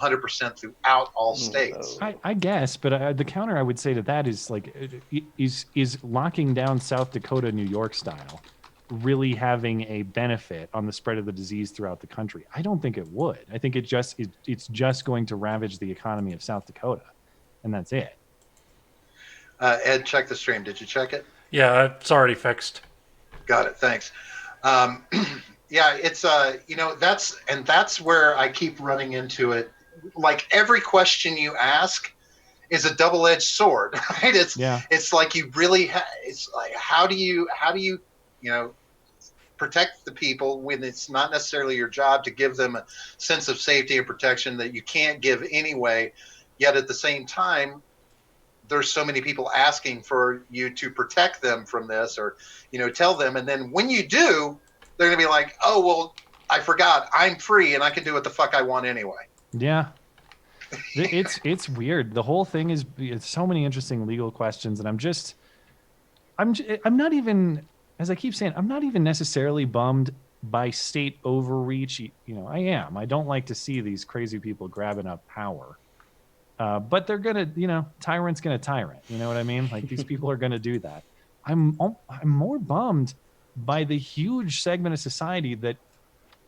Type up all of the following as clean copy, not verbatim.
100% throughout all states. I guess, but the counter I would say to that is like, is locking down South Dakota, New York style, really having a benefit on the spread of the disease throughout the country? I don't think it would. I think it's just going to ravage the economy of South Dakota, and that's it. Ed, check the stream. Did you check it? Yeah, it's already fixed. Got it. Thanks. Um, yeah, it's that's where I keep running into it. Like every question you ask is a double-edged sword, right? Yeah. It's like you really it's like how do you you know protect the people when it's not necessarily your job to give them a sense of safety and protection that you can't give anyway. Yet at the same time, there's so many people asking for you to protect them from this, or tell them, and then when you do, they're gonna be like, oh well, I forgot, I'm free and I can do what the fuck I want anyway. Yeah. It's weird. The whole thing is, it's so many interesting legal questions, and I'm not even, as I keep saying, I'm not even necessarily bummed by state overreach. I don't like to see these crazy people grabbing up power. But they're gonna, tyrant's gonna tyrant. You know what I mean? Like, these people are gonna do that. I'm more bummed by the huge segment of society that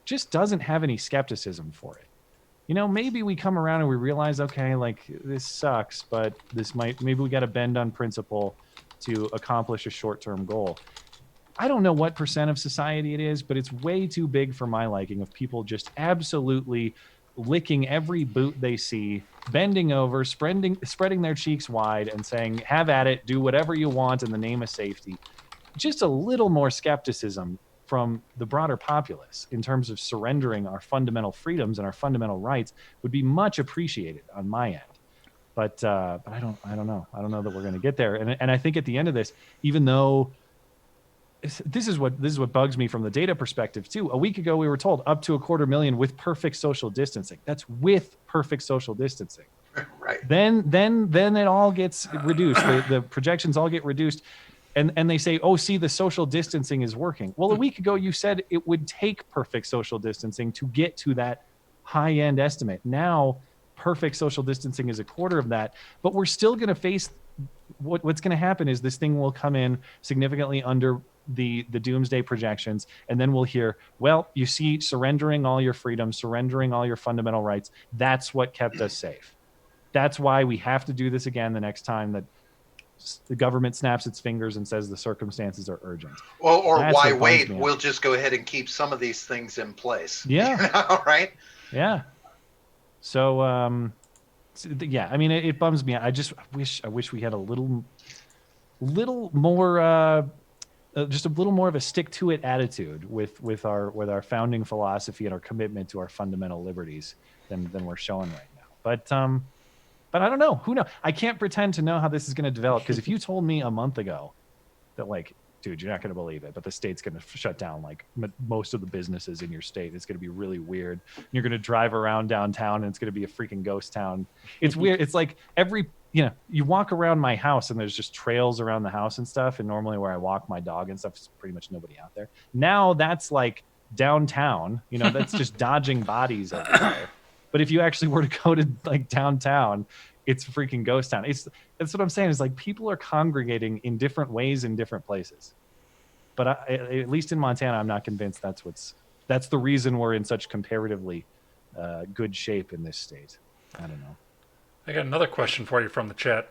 just doesn't have any skepticism for it. Maybe we come around and we realize, okay, like, this sucks, but maybe we got to bend on principle to accomplish a short-term goal. I don't know what percent of society it is, but it's way too big for my liking, of people just absolutely licking every boot they see, bending over, spreading their cheeks wide and saying, have at it, do whatever you want in the name of safety. Just a little more skepticism from the broader populace in terms of surrendering our fundamental freedoms and our fundamental rights would be much appreciated on my end. But I don't know. I don't know that we're going to get there. And I think at the end of this, even though this is what bugs me from the data perspective too. A week ago, we were told up to 250,000 with perfect social distancing. That's with perfect social distancing. Right. Then it all gets reduced. The projections all get reduced. And they say, oh, see, the social distancing is working. Well, a week ago, you said it would take perfect social distancing to get to that high-end estimate. Now, perfect social distancing is a quarter of that. But we're still going to face what's going to happen is this thing will come in significantly under the doomsday projections. And then we'll hear, well, you see, surrendering all your freedoms, surrendering all your fundamental rights, that's what kept us safe. That's why we have to do this again the next time that the government snaps its fingers and says the circumstances are urgent. Well, or that's why wait? We'll just go ahead and keep some of these things in place. Yeah. Right. Yeah. So, yeah. I mean, it bums me out. I wish we had a little more, just a little more of a stick to it attitude with our founding philosophy and our commitment to our fundamental liberties than we're showing right now. But I don't know. Who knows? I can't pretend to know how this is going to develop, because if you told me a month ago that, like, dude, you're not going to believe it, but the state's going to shut down like most of the businesses in your state. It's going to be really weird. You're going to drive around downtown and it's going to be a freaking ghost town. It's weird. It's like you walk around my house and there's just trails around the house and stuff. And normally where I walk my dog and stuff is pretty much nobody out there. Now that's like downtown, that's just dodging bodies everywhere. But if you actually were to go to like downtown, it's a freaking ghost town. That's what I'm saying, is like people are congregating in different ways in different places. But at least in Montana, I'm not convinced that's the reason we're in such comparatively good shape in this state. I don't know. I got another question for you from the chat.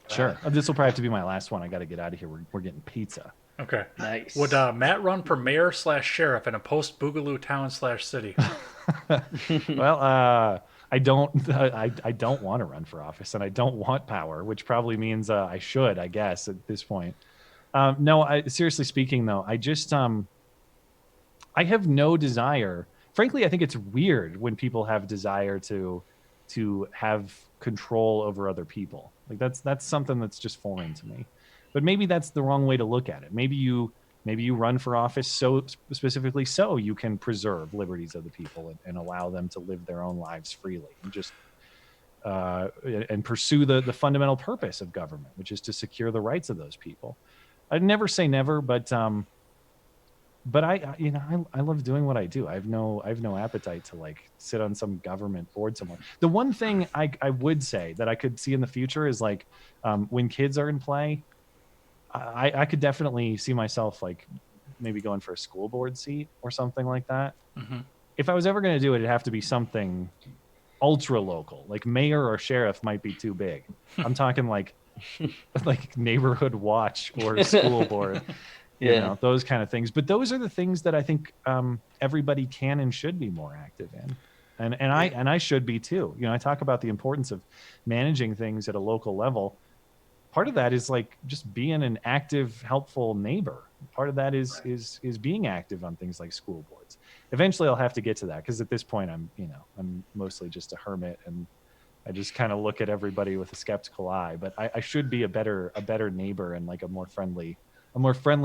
Sure. This will probably have to be my last one. I got to get out of here. We're getting pizza. Okay. Nice. Would Matt run for mayor/sheriff in a post-Boogaloo town/city? Well, I don't want to run for office, and I don't want power, which probably means I should, I guess, at this point. No, seriously speaking, though, I just I have no desire. Frankly, I think it's weird when people have desire to have control over other people. Like that's something that's just foreign to me. But maybe that's the wrong way to look at it. Maybe you run for office so specifically so you can preserve liberties of the people and allow them to live their own lives freely and just and pursue the fundamental purpose of government, which is to secure the rights of those people. I'd never say never, but but I love doing what I do. I have no appetite to like sit on some government board somewhere. The one thing I would say that I could see in the future is like when kids are in play, I could definitely see myself like maybe going for a school board seat or something like that. Hmm. If I was ever going to do it, it'd have to be something ultra local. Like mayor or sheriff might be too big. I'm talking like like neighborhood watch or school board, Yeah. those kind of things. But those are the things that I think everybody can and should be more active in. And I should be too. I talk about the importance of managing things at a local level. Part of that is like just being an active, helpful neighbor. Part of that is Right. is being active on things like school boards. Eventually I'll have to get to that because at this point I'm mostly just a hermit, and I just kind of look at everybody with a skeptical eye. But I should be a better neighbor and like a more friendly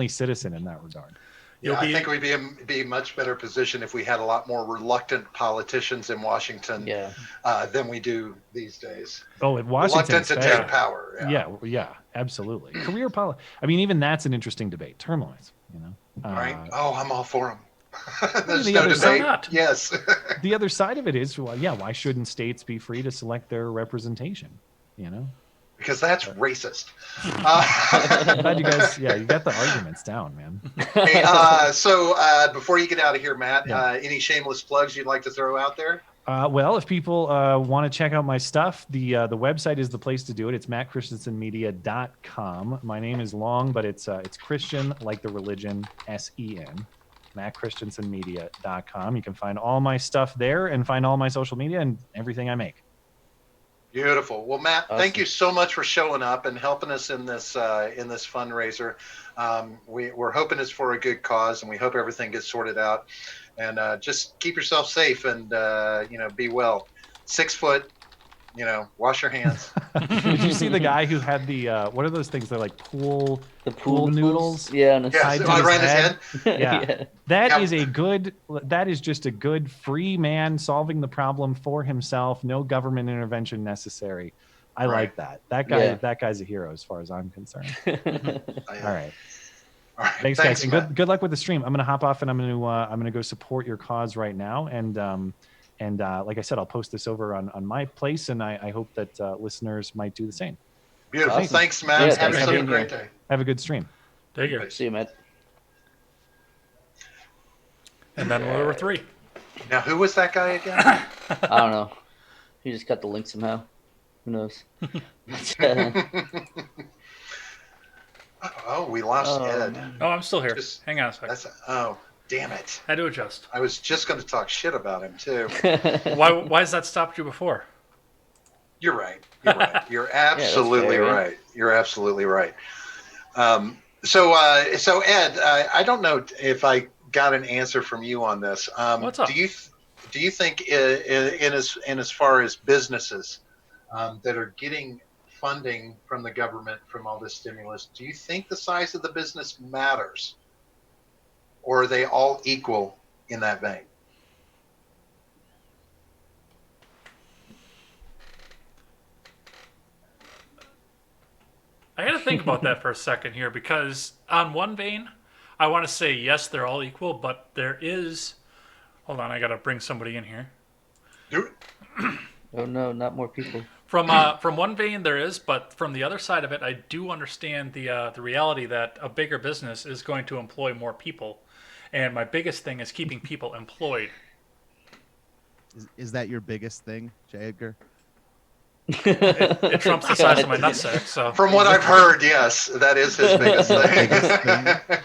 citizen in that regard. You'll Yeah, I be think we'd be much better position if we had a lot more reluctant politicians in Washington Yeah. than we do these days. Oh, at Washington, Reluctant to take especially. power. Yeah, absolutely. Career politics. I mean, even that's an interesting debate. Term limits, Right? Oh, I'm all for them. There's the no other debate. side- Yes. The other side of it is, well, yeah, why shouldn't states be free to select their representation? Because that's racist. I'm glad you guys, you got the arguments down, man. Hey, so before you get out of here, Matt, Yeah. any shameless plugs you'd like to throw out there? Well, if people want to check out my stuff, the website is the place to do it. It's mattchristiansenmedia.com. My name is long, but it's Christian like the religion, SEN. mattchristiansenmedia.com. You can find all my stuff there and find all my social media and everything I make. Beautiful. Well, Matt, Awesome. thank you so much for showing up and helping us in this fundraiser. We're hoping it's for a good cause, and we hope everything gets sorted out. And just keep yourself safe and be well. 6 foot. Wash your hands. Did you see the guy who had the what are those things? They're like pool The pool noodles? Yeah. On the Yes, Tied to I his ran his head. head. Yeah. That Yep. is that is just a good free man solving the problem for himself. No government intervention necessary. I Right. like that. That guy's a hero as far as I'm concerned. All right. All right. Thanks guys. And Matt. good luck with the stream. I'm going to hop off and I'm going to go support your cause right now. And like I said, I'll post this over on my place, and I hope that listeners might do the same. Beautiful. Awesome. Thanks, Matt. Yeah, Have thanks for yourself a being great here. day. Have a good stream. Take care. See you, Matt. And then we're 3. Now, who was that guy again? I don't know. He just got the link somehow. Who knows? Oh, we lost Oh, Ed. man. Oh, I'm still here. Just- Hang on a second. Damn it. I had to adjust. I was just going to talk shit about him, too. Why has that stopped you before? You're right. You're right. You're absolutely fair, yeah. right. You're absolutely right. So Ed, I don't know if I got an answer from you on this. What's up? Do you think in as far as businesses that are getting funding from the government from all this stimulus, do you think the size of the business matters, or are they all equal in that vein? I got to think about that for a second here, because on one vein, I want to say yes, they're all equal, but there is. Hold on, I got to bring somebody in here. Do it. Oh no, not more people. From one vein there is, but from the other side of it, I do understand the reality that a bigger business is going to employ more people, and my biggest thing is keeping people employed. Is that your biggest thing, J. Edgar? It trumps the size of my nutsack. So From what I've heard, yes, that is his biggest thing.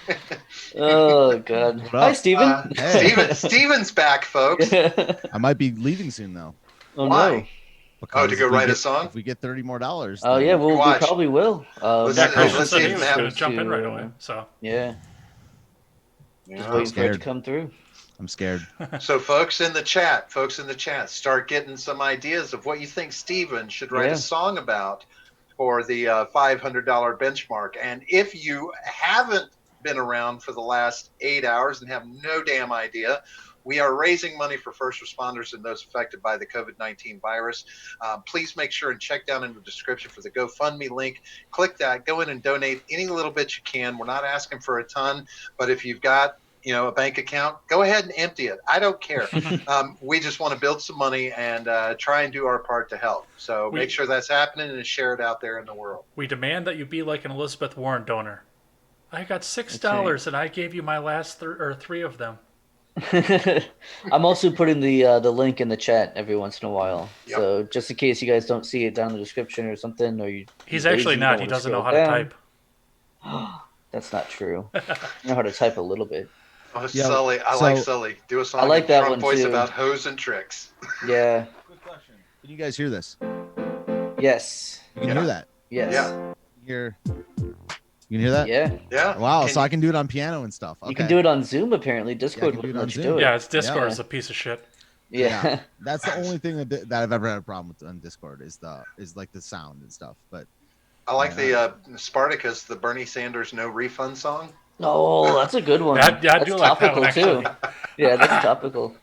Oh god. What Hi, up? Steven. Hey. Steven's back, folks. I might be leaving soon though. Oh Why? no. Because to go if we write a get- song? If we get $30 more, Oh yeah, we Watch. probably will. Let's- Matt let's Christian see said he if was Matt going to goes jump in to, right away. So Yeah, just Yeah. waiting for it to scared. come through. I'm scared. So, folks in the chat, start getting some ideas of what you think Steven should write Yeah. a song about for the $500 benchmark. And if you haven't been around for the last 8 hours and have no damn idea, we are raising money for first responders and those affected by the COVID-19 virus. Please make sure and check down in the description for the GoFundMe link. Click that, go in and donate any little bit you can. We're not asking for a ton, but if you've got a bank account, go ahead and empty it. I don't care. We just want to build some money and try and do our part to help. So make sure that's happening and share it out there in the world. We demand that you be like an Elizabeth Warren donor. I got $6 and I gave you my last three of them. I'm also putting the link in the chat every once in a while. Yep. So just in case you guys don't see it down in the description or something, or He's actually not. He doesn't know how to type. That's not true. I know how to type a little bit. Oh, Sully. I like Sully. Do a song I like in that Trump one voice too. about hoes and tricks. Yeah. Quick question. Can you guys hear this? Yes. You can hear that? Yes. Yeah. You can hear that? Yeah. Yeah. Wow, so I can do it on piano and stuff. Okay. You can do it on Zoom apparently. Discord do wouldn't it on let you Zoom. do it. Yeah, it's Discord Yeah. is a piece of shit. Yeah. That's the only thing that I've ever had a problem with on Discord is like the sound and stuff. But I like the Spartacus, the Bernie Sanders no refund song. Oh, that's a good one. I That's do like that topical one, too. actually. Yeah, that's topical.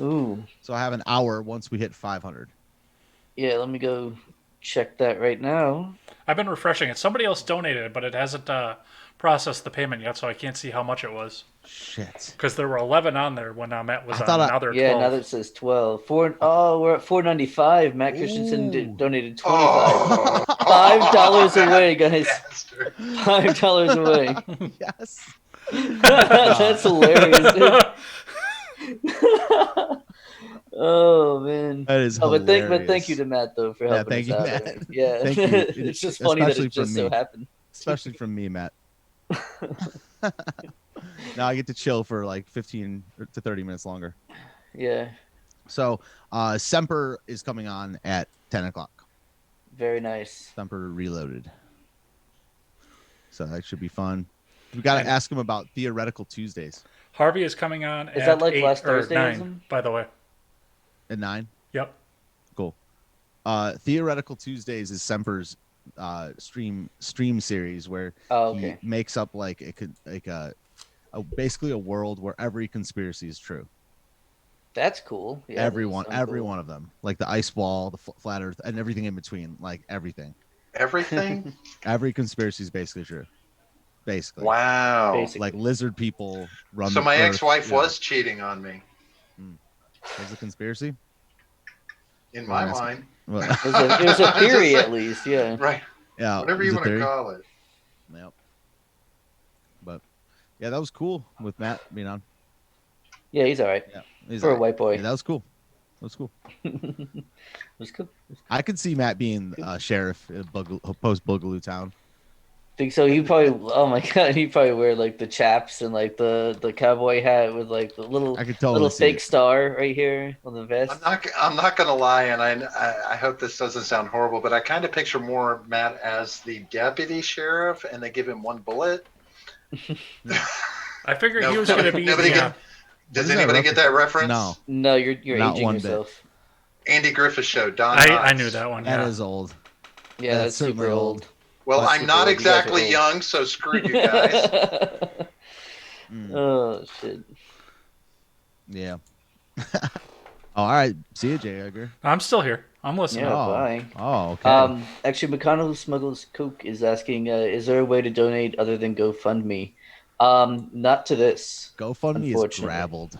Ooh. so I have an hour once we hit 500. Yeah, let me go check that right now. I've been refreshing it. Somebody else donated it, but it hasn't processed the payment yet, so I can't see how much it was. Shit. Because there were 11 on there when Matt was I on. thought Now they're 12. Yeah, now that it says 12. We're at 495. Matt Christensen Ooh. donated 25. Oh, $5 away, guys. bastard. $5 away. Yes. That's hilarious, dude. Oh man. That is but hilarious. thank you to Matt though for helping thank us you, out. Matt. there. Yeah. Thank you. It's just funny that Especially it just from so me. happened. Especially from me, Matt. Now I get to chill for like 15 to 30 minutes longer. Yeah. So Semper is coming on at 10 o'clock. Very nice. Semper Reloaded. So that should be fun. We got to ask him about Theoretical Tuesdays Harvey is coming on Is at that like 8 last or Thursday, 9, isn't? by the way. at 9. Yep. Cool. Theoretical Tuesdays is Semper's stream series where Oh, he okay. makes up like basically a world where every conspiracy is true. That's cool. Yeah, every that one sounds cool. of them, like the ice wall, the flat earth, and everything in between, like everything. Everything? Every conspiracy is basically true. Basically. Wow. Basically. Like lizard people run So the my earth, ex-wife you know. was cheating on me. Was a conspiracy? In my Well, mind. Well, It was a I'm just theory saying. at least, yeah. Right. yeah. Whatever it you was a want to theory. call it. Yep. But yeah, that was cool with Matt being on. Yeah, he's all right. Yeah. He's For a like- white boy. Yeah, that was cool. That was cool. It was cool. I could see Matt being sheriff in post Boogaloo Town. Think so. He probably. Oh my god. He probably wear like the chaps and like the cowboy hat with like the little I could totally little see fake it. star right here on the vest. I'm not gonna lie, and I hope this doesn't sound horrible, but I kind of picture more Matt as the deputy sheriff, and they give him one bullet. I figured No, he was going to be nobody the, Does is that anybody get that reference? No, No, you're Not aging one bit. yourself. Andy Griffith Show. Don. I Knotts. knew that one. that Yeah. is old. Yeah, That's that's super certainly old. Well, That's I'm super not old. You guys are exactly old. young, so screw you guys. Oh shit. Yeah. Oh, all right. See you, J. Edgar. I'm still here. I'm listening. Yeah, Oh. bye. Oh, okay. Actually, McConnell who smuggles coke is asking, is there a way to donate other than GoFundMe? Not to this. GoFundMe is unfortunately. grabbled.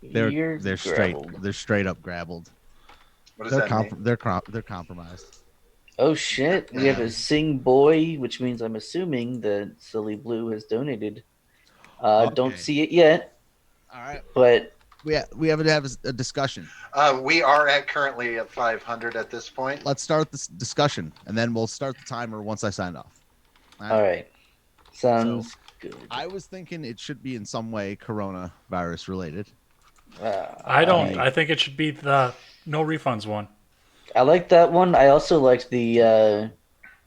You're They're straight. grabbled. They're straight up grabbled. What does that mean? They're compromised. Oh shit! We have a Sing Boy, which means I'm assuming that Silly Blue has donated. Don't Okay. see it yet, All right. but We have to have a discussion. We are currently at 500 at this point. Let's start this discussion, and then we'll start the timer once I sign off. all right, sounds good. I was thinking it should be in some way coronavirus related. I don't. Hey. I think it should be the no refunds one. I like that one. I also liked the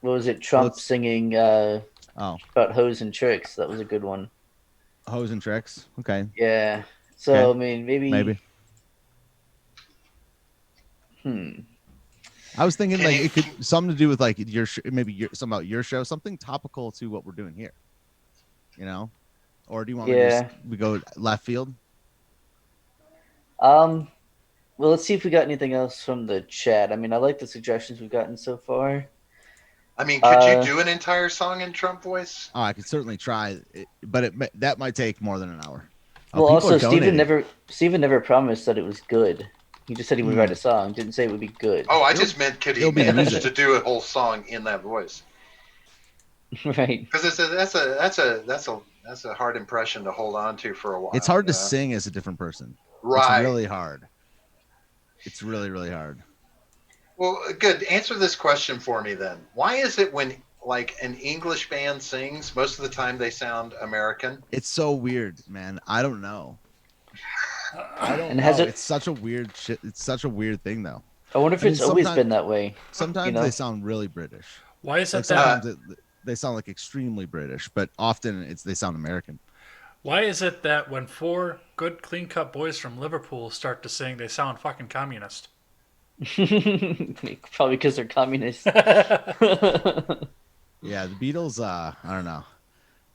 what was it? Trump Let's- singing Oh, about hoes and tricks. That was a good one. hose and tricks. Okay, Yeah. So Okay. I mean, maybe. Hmm. I was thinking like it could something to do with like your something about your show, something topical to what we're doing here. You know, or do you want we go left field? Well, let's see if we got anything else from the chat. I mean, I like the suggestions we've gotten so far. I mean, could you do an entire song in Trump voice? Oh, I could certainly try, but that might take more than an hour. Well, people also are donating. Steven never promised that it was good. He just said he would write a song. Didn't say it would be good. Oh, I just meant could he it'll be manage music. to do a whole song in that voice? Right. Because that's a hard impression to hold on to for a while. It's hard to sing as a different person. Right. It's really hard. It's really, really hard. Well, good. Answer this question for me then. Why is it when like an English band sings, most of the time they sound American? It's so weird, man. I don't know. I don't know. It's such a weird shit. It's such a weird thing, though. I wonder if it's always been that way. Sometimes they sound really British. Why is it like that sometimes they sound like extremely British, but often they sound American. Why is it that when 4 good clean-cut boys from Liverpool start to sing, they sound fucking communist? Probably because they're communists. Yeah, the Beatles. I don't know.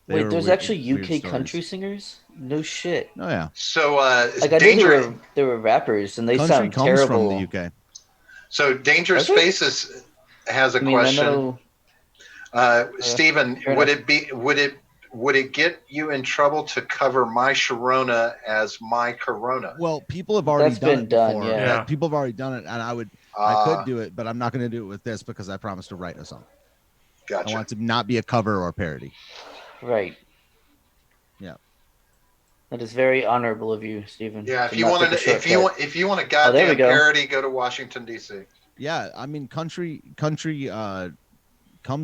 Wait, there's actually UK country singers? No shit. Oh yeah. So like I knew there were rappers, and they country sound comes terrible. From the UK. So Dangerous Spaces has a question. Stephen, would it get you in trouble to cover My Sharona as My Corona? Well, people have already done it before. Yeah. People have already done it, and I could do it, but I'm not going to do it with this because I promised to write a song. Gotcha. I want it to not be a cover or a parody. Right. Yeah. That is very honorable of you, Stephen. Yeah, if you want a goddamn parody, go to Washington D.C. Yeah, I mean, country comes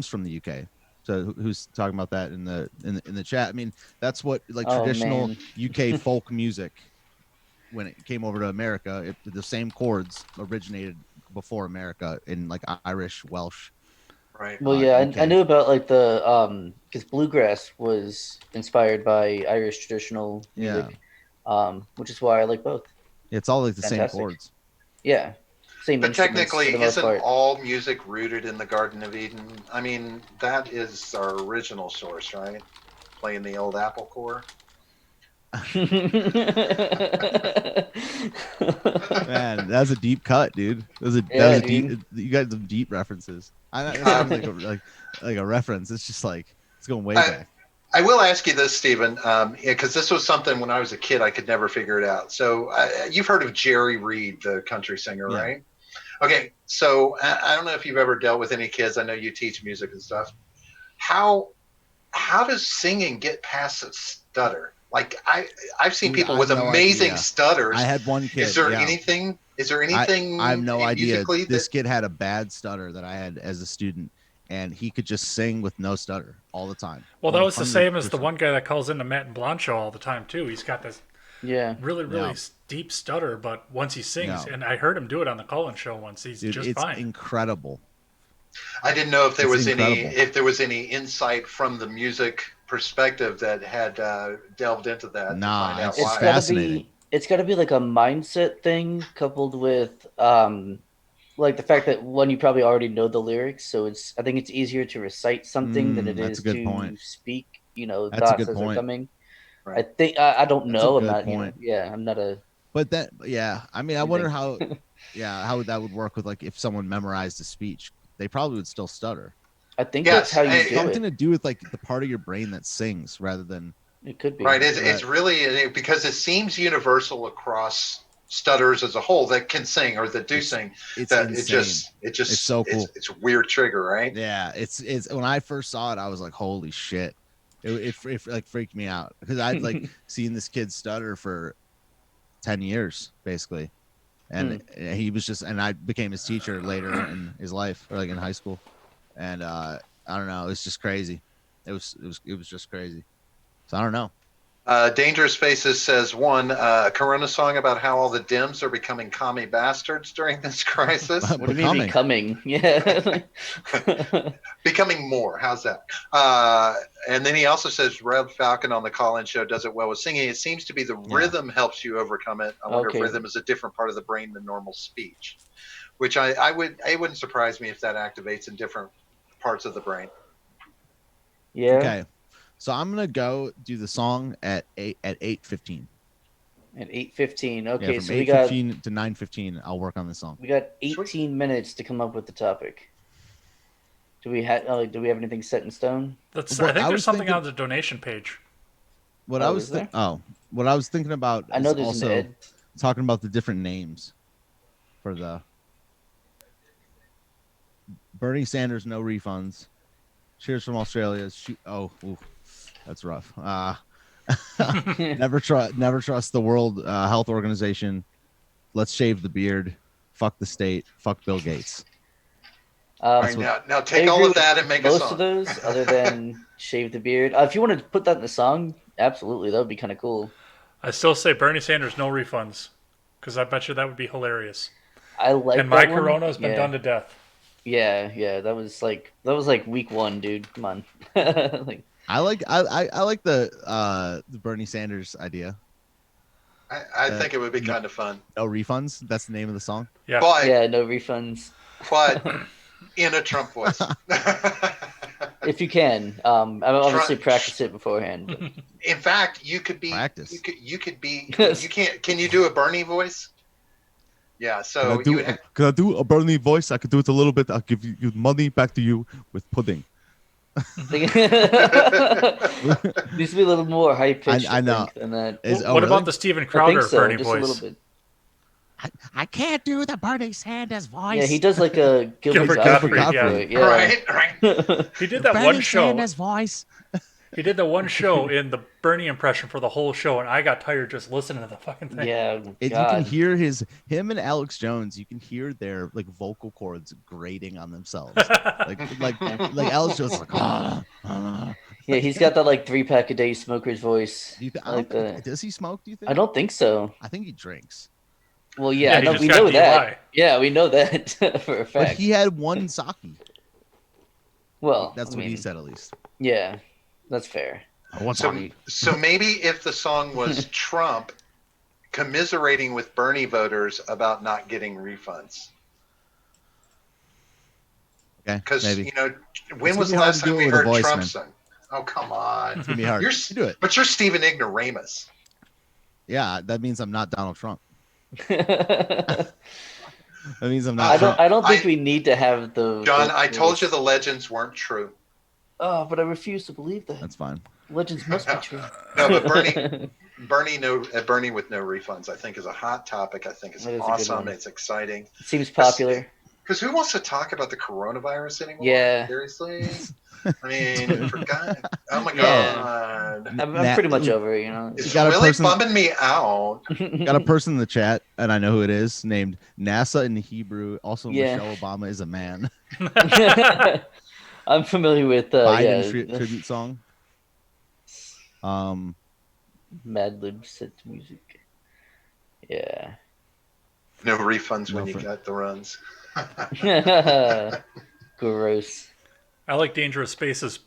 from the UK. So who's talking about that in the chat? I mean, that's what traditional UK folk music. When it came over to America, the same chords originated before America in like Irish, Welsh. Right. Well, yeah, I knew about like the because bluegrass was inspired by Irish traditional music, which is why I like both. It's all like the same chords. Yeah, same. But technically, isn't all music rooted in the Garden of Eden? I mean, that is our original source, right? Playing the old apple core. Man, that's a deep cut, dude. That was a deep. You got some deep references. It's not like a reference. It's just like it's going way back. I will ask you this, Stephen, because this was something when I was a kid I could never figure it out. So you've heard of Jerry Reed, the country singer, right? Okay, so I don't know if you've ever dealt with any kids. I know you teach music and stuff. How does singing get past a stutter? Like I've seen people with amazing stutters. I had one kid. Is there anything? I have no idea. This kid had a bad stutter that I had as a student, and he could just sing with no stutter all the time. Well, that was the same as the one guy that calls into Matt and Blanc show all the time too. He's got this really deep stutter, but once he sings, and I heard him do it on the call-in show once, he's just fine. It's incredible. I didn't know if there was any insight from the music perspective that had delved into that. Nah, it's fascinating. It's got to be like a mindset thing coupled with like the fact that one, you probably already know the lyrics, so I think it's easier to recite something than it is to speak. Thoughts as they're coming. Right. I think I don't know. I'm not. I'm not a. But that, I mean, I wonder how that would work with like if someone memorized a speech, they probably would still stutter. I think that's how you do it. Something to do with like the part of your brain that sings rather than. It could be right. It's really because it seems universal across stutters as a whole that can sing or that do sing. It's insane. It's so cool. It's a weird trigger, right? Yeah. It's when I first saw it, I was like, holy shit! It like freaked me out because I'd like seen this kid stutter for 10 years basically, and he was just, and I became his teacher later in his life, or like in high school, and I don't know, it was just crazy. It was just crazy. So I don't know. Dangerous Faces says a Corona song about how all the Dems are becoming commie bastards during this crisis. What do you mean becoming? Yeah. Becoming more. How's that? And then he also says Red Falcon on the call-in show does it well with singing. It seems to be the rhythm helps you overcome it. I wonder if rhythm is a different part of the brain than normal speech, which it wouldn't surprise me if that activates in different parts of the brain. Yeah. Okay. So I'm gonna go do the song at 8:15. At 8:15. Okay, from so 8:15 to 9:15, I'll work on the song. We got 18 minutes to come up with the topic. Do we have anything set in stone? That's. Well, I think I there's was something thinking- on the donation page. What Oh, I was is there? what I was thinking about I know is there's also an Ed. talking about the different names for the Bernie Sanders no refunds. Cheers from Australia. Ooh, that's rough. Never trust the World Health Organization. Let's shave the beard. Fuck the state. Fuck Bill Gates. All right, what- now I take all agree of with that and make a most song. of those, other than shave the beard. If you want to put that in the song, absolutely, that would be kind of cool. I still say Bernie Sanders no refunds, because I bet you that would be hilarious. I like And my that one. Corona has been Yeah. done to death. Yeah. That was like week 1, dude. Come on. Like, I like the Bernie Sanders idea. I think it would be kind of fun. No refunds. That's the name of the song. Yeah. But yeah, no refunds. but in a Trump voice. If you can, I obviously practice it beforehand. But. In fact, you could be Practice. You could be. You can't. Can you do a Bernie voice? Yeah. So Can I do a Bernie voice? I could do it a little bit. I'll give you money back to you with pudding. Needs to be a little more high pitched. I know. Than that. What about the Steven Crowder Bernie just voice? a little bit. I can't do the Bernie Sanders voice. Yeah, he does like a Gilbert Godfrey. Godfrey, Yeah. Right. He did that Bernie one show. Sanders voice. He did the one show in the Bernie impression for the whole show, and I got tired just listening to the fucking thing. Yeah, You God. can hear him and Alex Jones. You can hear their like vocal cords grating on themselves. like Alex Jones is like, Yeah, he's got that like 3-pack a day smoker's voice. Does he smoke? Do you think? I don't think so. I think he drinks. Well, yeah, he just we got know DUI. that. Yeah, we know that for a But fact. he had one sake. Well, That's what he said at least. Yeah, that's fair. One sake. So maybe if the song was Trump commiserating with Bernie voters about not getting refunds. Okay, Because maybe. when It's was the gonna be hard last to time do we it with a heard voice, Trump man. sing? Oh, come on. It's gonna be hard. Do it. But you're Stephen Ignoramus. Yeah, that means I'm not Donald Trump. I That means I'm not. Trump. don't think we need to have the. John, I told you the legends weren't true. Oh, but I refuse to believe that. That's fine. Legends must be true. No, but Bernie with no refunds, I think is a hot topic. I think it's That is a good awesome. one. It's exciting. It seems popular. Because who wants to talk about the coronavirus anymore? Yeah. Seriously? I mean, for God. Oh my Yeah. God. I'm pretty much over it, you know. It's got a really person- bumming me out. Got a person in the chat, and I know who it is, named NASA in Hebrew. Also, Yeah. Michelle Obama is a man. I'm familiar with Biden tribute song. Mad Lib set to music. Yeah. No refunds when No you fun. got the runs. Gross. I like Dangerous Space's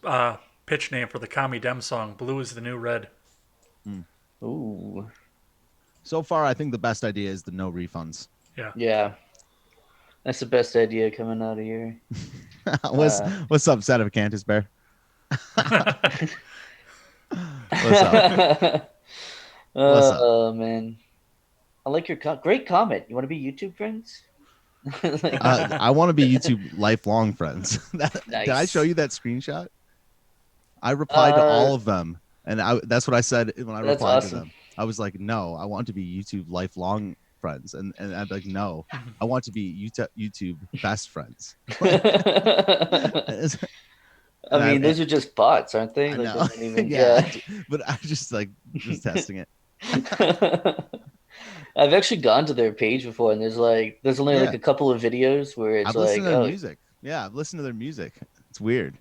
pitch name for the Commie Dem song, Blue is the New Red. Ooh. So far, I think the best idea is the no refunds. Yeah. That's the best idea coming out of here. What's up, Set of Cantus Bear? What's up? What's up? Oh man, I like your great comment. You want to be YouTube friends? I want to be YouTube lifelong friends. Did I Nice. show you that screenshot? I replied to all of them, and that's what I said when I That's replied to awesome. them. I was like, "No, I want to be YouTube lifelong friends," and I'd be like, "No, I want to be YouTube best friends." I mean, those are just bots, aren't they? I Like, know. they don't even- Yeah, but I just testing it. I've actually gone to their page before, and there's only like a couple of videos where it's I've like, listened to their music. Yeah, I've listened to their music. It's weird.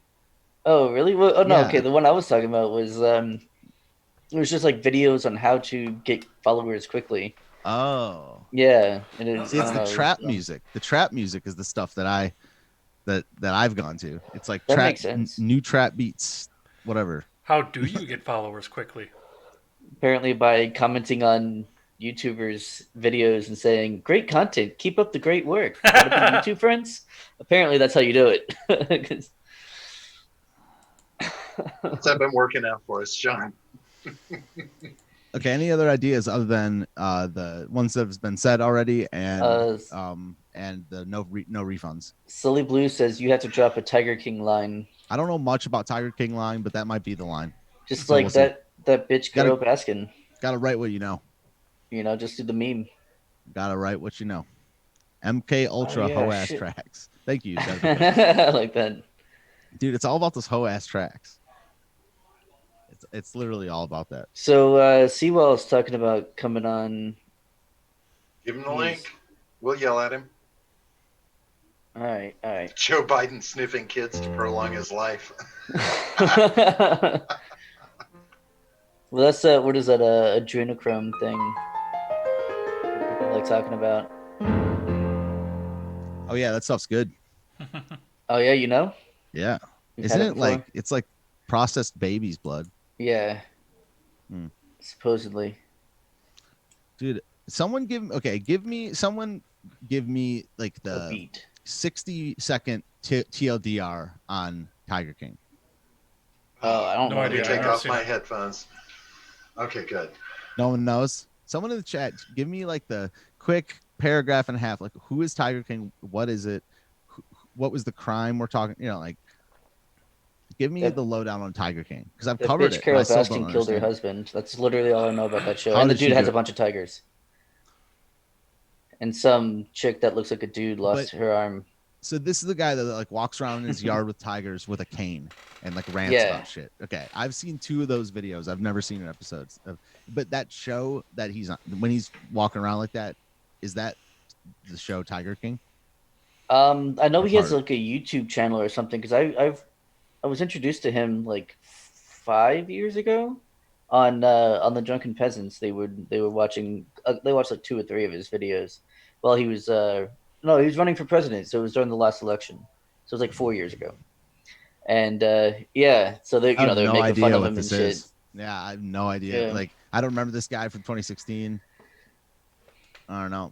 oh really? Well, oh no, Yeah. okay. The one I was talking about was it was just like videos on how to get followers quickly. Oh, Yeah, and it's it's the trap music. The trap music is the stuff that I've gone to. It's like That trap, makes sense. new trap beats, whatever. How do you get followers quickly? Apparently by commenting on YouTubers' videos and saying, "Great content, keep up the great work." Want to be YouTube friends? Apparently, that's how you do it. 'Cause- What's that been working out for us, John? Okay. Any other ideas other than the ones that have been said already, and the no refunds? Silly Blue says you have to drop a Tiger King line, I don't know much about Tiger King line, but that might be the line. just So like we'll see. that bitch Gotta- Carol Baskin. Gotta write what you know. Just do the meme. Gotta write what you know. MK Ultra yeah, hoe ass shit. tracks. Thank you. I like that. Dude, it's all about those hoe ass tracks. It's literally all about that. So Seawell's talking about coming on. Give him the link. We'll yell at him. All right. Joe Biden sniffing kids to prolong his life. Well, that's what is that? Adrenochrome thing. People like talking about. Oh yeah, that stuff's good. Oh yeah, you know. Yeah. You've Isn't had it before? like it's like processed baby's blood? Yeah. Hmm. Supposedly. Dude, someone give me like A the beat. 60-second TLDR on Tiger King. Oh, I don't No know. Let me idea. take I've never off seen my it. headphones. Okay, good. No one knows. Someone in the chat, give me like the quick paragraph and a half. Like, who is Tiger King? What is it? What was the crime we're talking? Like, give me the lowdown on Tiger King because I've The covered bitch it. But Carol I still don't Baskin killed her understand. husband. That's literally all I know about that show. How And the did she dude has do a it? bunch of tigers. And some chick that looks like a dude lost her arm. So this is the guy that like walks around in his yard with tigers with a cane and like rants Yeah. about shit. Okay, I've seen 2 of those videos. I've never seen an episode of, but that show that he's on when he's walking around like that, is that the show Tiger King? I know Or he has part? like a YouTube channel or something because I was introduced to him like 5 years ago on the Drunken Peasants. They were watching. They watched like 2 or 3 of his videos while he was no, he was running for president. So it was during the last election. So it was like 4 years ago. And yeah, so they I have they're no making fun idea of what him and this shit. is. Yeah, I have no idea. Yeah. Like, I don't remember this guy from 2016. I don't know,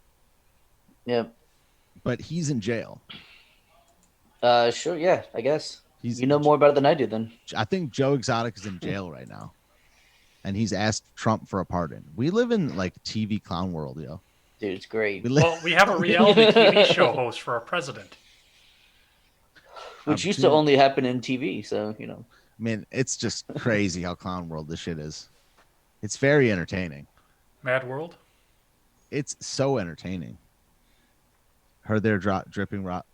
Yep. but he's in jail. Sure. Yeah, I guess. He's You know more about it than I do, then. I think Joe Exotic is in jail right now, and he's asked Trump for a pardon. We live in like TV clown world, yo. Dude, it's great. Well, we have a reality TV show host for our president. Which used to only happen in TV, so I mean, it's just crazy how clown world this shit is. It's very entertaining. Mad World. It's so entertaining. Heard they're dripping rock.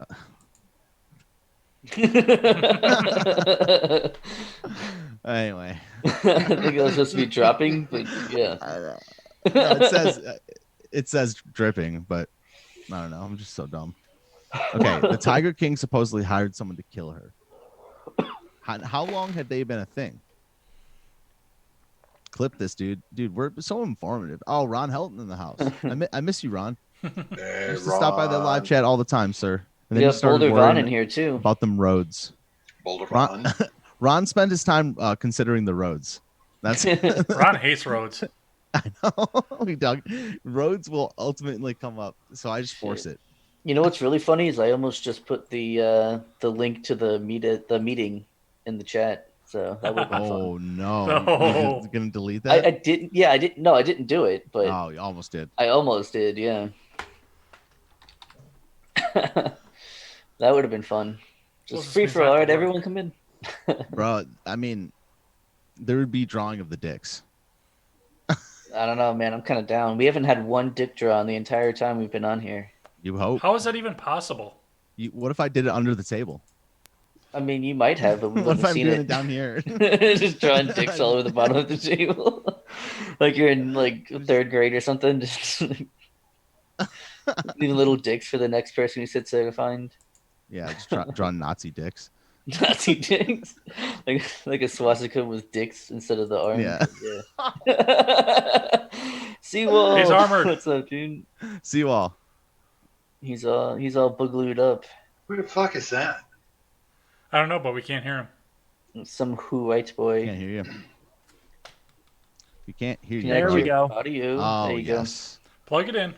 Anyway, I think it was supposed to be dropping, but yeah. No, it says dripping, but I don't know. I'm just so dumb. Okay, the Tiger King supposedly hired someone to kill her. How long had they been a thing? Clip this, dude. Dude, we're so informative. Oh, Ron Helton in the house. I miss you, Ron. Hey, Used to stop by the live chat all the time, sir. And then Yeah, you started Boulder Vaughn worrying in here too. about them roads. Boulder Ron, Vaughn. Ron spent his time considering the roads. That's Ron hates roads. I know. Doug, roads will ultimately come up, so I just force it. You know what's really funny is I almost just put the link to the meeting in the chat. So that would have been fun. Oh no! No. You're gonna delete that? I didn't. Yeah, I didn't. No, I didn't do it, but Oh, you almost did. I almost did. Yeah. That would have been fun. Well, Just this free means for I all. have Right, to work. everyone come in. Bro, I mean, there would be drawing of the dicks. I don't know, man. I'm kind of down. We haven't had one dick draw the entire time we've been on here. You hope. How is that even possible? What if I did it under the table? I mean, you might have, but we What if wouldn't have I'm seen doing it. just down here? Just drawing dicks all over the bottom of the table, like you're in like 3rd grade or something. Just leaving little dicks for the next person who sits there to find. Yeah, just drawing Nazi dicks. Nazi dicks, like a swastika with dicks instead of the arm. Yeah. Seawall. He's armored. What's up, dude? Seawall. He's all boogalooed up. Who the fuck is that? I don't know, but we can't hear him. Some white boy. Can't hear you. We can't hear you. There we go. Audio. Oh, there you yes. Plug it in.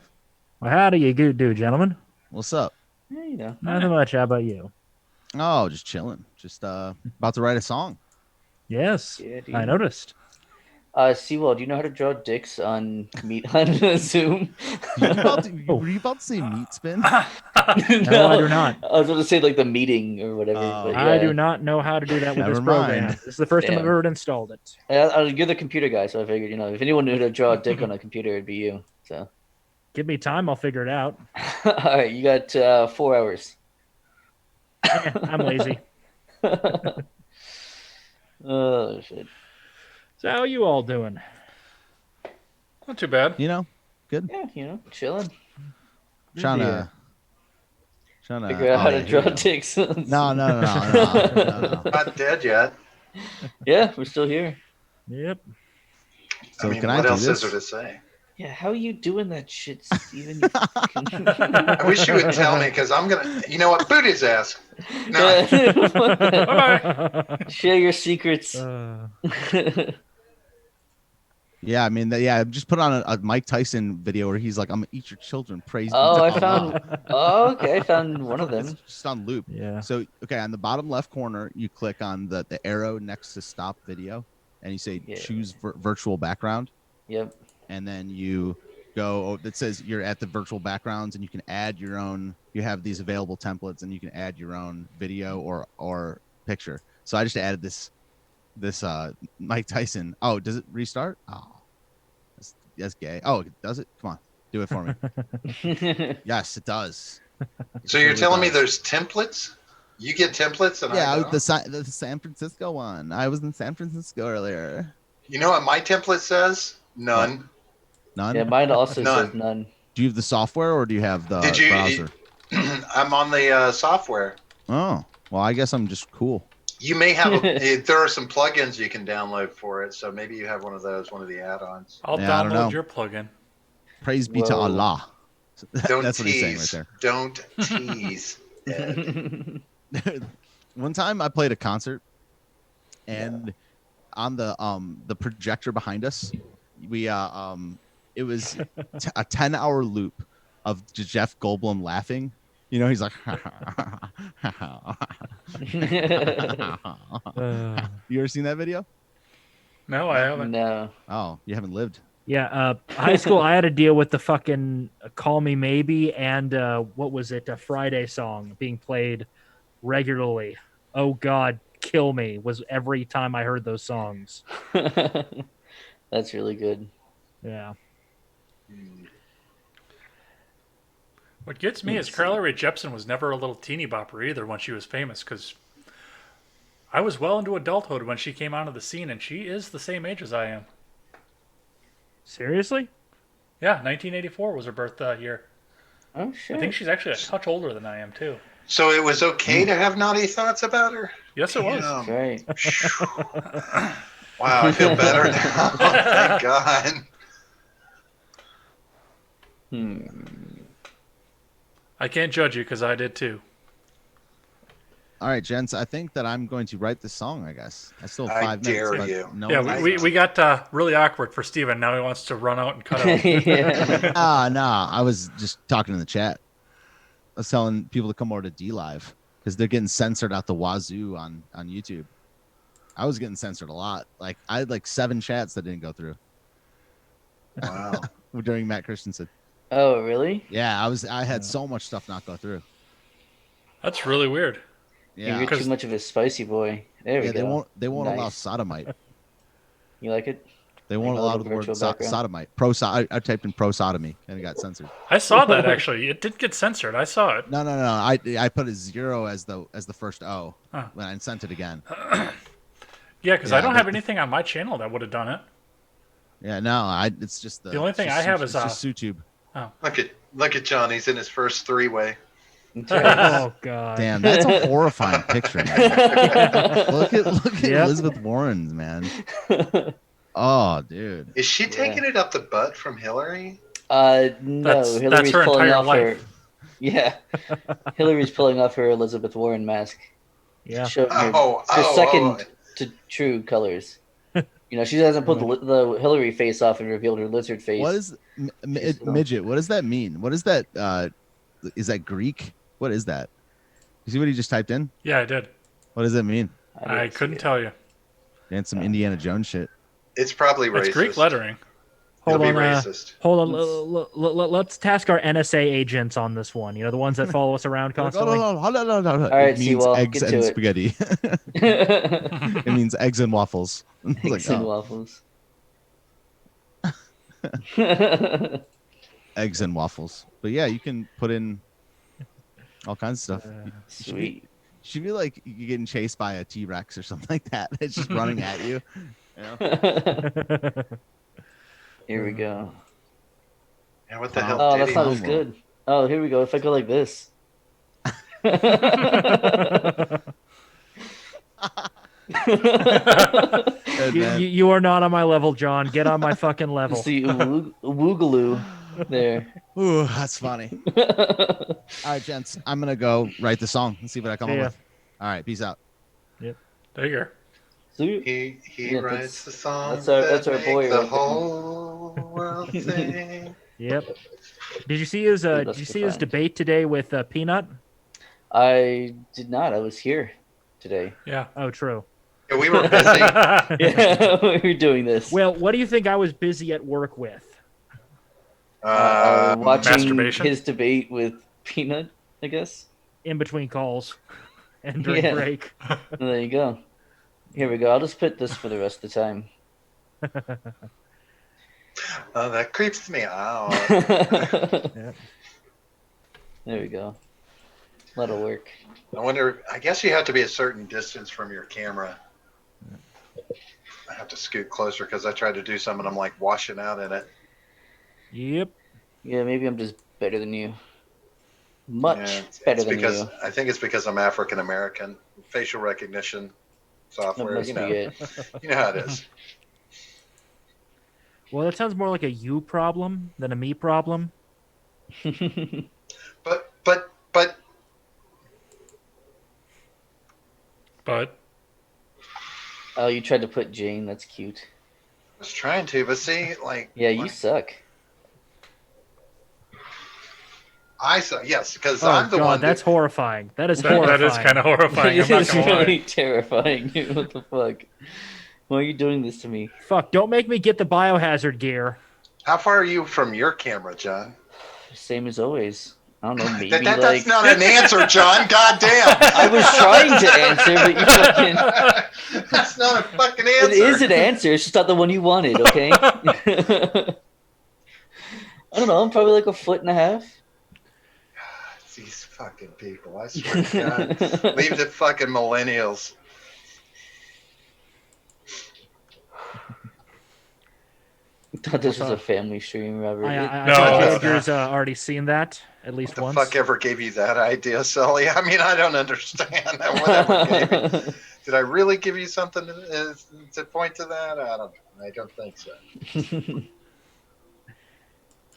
Well, how do you do, gentlemen? What's up? go. Yeah, Nothing much. How about you? Oh, just chilling. Just about to write a song. Yes, Yeah, dude. I noticed. Seawall, do you know how to draw dicks on Meet on Zoom? Were you about to say meat spin? No, I do not. I was going to say like the meeting or whatever. Oh. But I yeah. do not know how to do that with Never this program. mind. This is the first time I've Damn. ever installed it. You're the computer guy, so I figured, if anyone knew how to draw a dick on a computer, it'd be you. So, Give me time, I'll figure it out. all right, you got 4 hours. I'm lazy. Oh shit. So how are you all doing? Not too bad. Good. Yeah, chilling. Trying Yeah. to Figure out how to here draw we go. dicks. No. Not dead yet. Yeah, we're still here. Yep. So I mean, can I what do else this? is there to say? Yeah, how are you doing that shit, Steven? You fucking... I wish you would tell me because I'm gonna. You know what? Boot his ass. No. Bye-bye. Share your secrets. Yeah, I mean, I just put on a Mike Tyson video where he's like, "I'm gonna eat your children." Praise be Oh, to I Allah." found. Oh, okay, I found one of them. It's just on loop. Yeah. So, okay, on the bottom left corner, you click on the arrow next to stop video, and you say Yeah. choose virtual background, Yep. and then you go. It says you're at the virtual backgrounds, and you can add your own. You have these available templates, and you can add your own video or picture. So I just added this Mike Tyson. Oh, does it restart? Oh, that's gay. Oh, does it? Come on, do it for me. Yes, it does. So you're telling me there's templates? You get templates, and I Yeah, don't? the San Francisco one. I was in San Francisco earlier. You know what my template says? None. None. Yeah, mine also None. says none. Do you have the software or do you have the Did you? browser? I'm on the software. Oh, well, I guess I'm just cool. You may have there are some plugins you can download for it, so maybe you have one of those, one of the add-ons. I'll Yeah, I don't know. download your plugin. Praise be to Whoa. Allah. Don't That's what he's saying tease. right Don't tease. Ed. there. One time I played a concert, and on the projector behind us, we it was a 10-hour loop of Jeff Goldblum laughing. He's like, you ever seen that video? No, I haven't. No. Oh, you haven't lived. Yeah, high school, I had to deal with the fucking Call Me Maybe and what was it, a Friday song being played regularly. Oh, God, kill me was every time I heard those songs. That's really good. Yeah. What gets me is Carly Rae Jepsen was never a little teeny bopper either when she was famous, because I was well into adulthood when she came onto the scene, and she is the same age as I am. Seriously? Yeah, 1984 was her birth year. Oh, shit. I think she's actually a touch older than I am, too. So it was okay to have naughty thoughts about her? Yes, it was. Damn. Right. Wow, I feel better now. Thank God. I can't judge you because I did, too. All right, gents. I think that I'm going to write this song. I guess I still have I 5 dare minutes. you. But no Yeah, one we got really awkward for Steven. Now he wants to run out and cut out. Yeah. Nah. I was just talking in the chat. I was telling people to come over to D Live because they're getting censored out the wazoo on YouTube. I was getting censored a lot. Like I had 7 chats that didn't go through Wow. during Matt Christensen. Oh, really? Yeah, I had so much stuff not go through. That's really weird. Yeah, You're too much of a spicy boy. There we yeah, go. they won't allow Nice. sodomite. You like it? They won't Like a allow little the word virtual background? sodomite. I typed in pro sodomy and it got censored. I saw that, actually. It did get censored. I saw it. No. I put a 0 as the first O Huh. when I sent it again. Yeah, because Yeah, I don't but- have anything on my channel that would have done it. Yeah, no, it's just The only thing it's I just- have it's is, just YouTube. Look at John. He's in his first 3-way. That's right. Oh, God. Damn, that's a horrifying picture. Man. Look at Yep. Elizabeth Warren's, man. Oh, dude. Is she taking it up the butt from Hillary? That's No, Hillary's her pulling entire off life. her. Yeah, Hillary's pulling off her Elizabeth Warren mask. Yeah. Showing her, Oh, her oh, second to true colors. She hasn't put the Hillary face off and revealed her lizard face. What is She's still- midget? What does that mean? What is that? Is that Greek? What is that? You see what he just typed in? Yeah, I did. What does that mean? I didn't see couldn't it. tell you. And some Indiana Jones shit. It's probably racist. It's Greek lettering. It'll Hold be on, racist. hold on. Let's task our NSA agents on this one. You know, the ones that follow us around constantly. No. All right, It means Seawall, eggs get and to it. spaghetti. It means eggs and waffles. Eggs and waffles. Eggs and waffles. But yeah, you can put in all kinds of stuff. Sweet. Should be like you're getting chased by a T-Rex or something like that. It's just running at you. You know? Here we go. Yeah, what the hell? Oh, did that's he not do? as good. Oh, here we go. If I go like this. You are not on my level, John. Get on my fucking level. See, woogaloo there. Ooh, that's funny. All right, gents. I'm gonna go write the song and see what I come up Yeah. with. All right, peace out. There you go. See? He Yeah, writes the songs that's that our make boy the right there. whole world sing. Yep. Did you see his Dude, Did you see his debate today with Peanut? I did not. I was here today. Yeah. Oh, true. Yeah, we were busy. Yeah, we were doing this. Well, what do you think I was busy at work with? Watching masturbation? his debate with Peanut, I guess. In between calls and during Yeah. break. There you go. Here we go. I'll just put this for the rest of the time. Oh, that creeps me out. Yeah. There we go. That'll work. I wonder. I guess you have to be a certain distance from your camera. I have to scoot closer because I tried to do something. I'm like washing out in it. Yep. Yeah, maybe I'm just better than you. Much Yeah, better it's than because you. I think it's because I'm African American. Facial recognition That software. must You be know, it. you know how it is. Well, that sounds more like a you problem than a me problem. But But Oh, you tried to put Jane. That's cute. I was trying to, but see, like Yeah, you suck. I saw yes, because Oh I'm the God, one. that's horrifying. That is that horrifying. is kind of horrifying. I'm not It's gonna lie. really terrifying. What the fuck? Why are you doing this to me? Fuck! Don't make me get the biohazard gear. How far are you from your camera, John? Same as always. I don't know. Maybe That's like not an answer, John. God damn. I was trying to answer, but you fucking. That's not a fucking answer. It is an answer. It's just not the one you wanted. Okay. I don't know. I'm probably like 1.5 feet. These fucking people. I swear to God. Leave the fucking millennials. I thought this was a family stream, Robert. I No, thought it's Edgar's already seen that at least What the once. fuck ever gave you that idea, Sully? I mean, I don't understand that. Whatever gave you. Did I really give you something to point to that? I don't think so.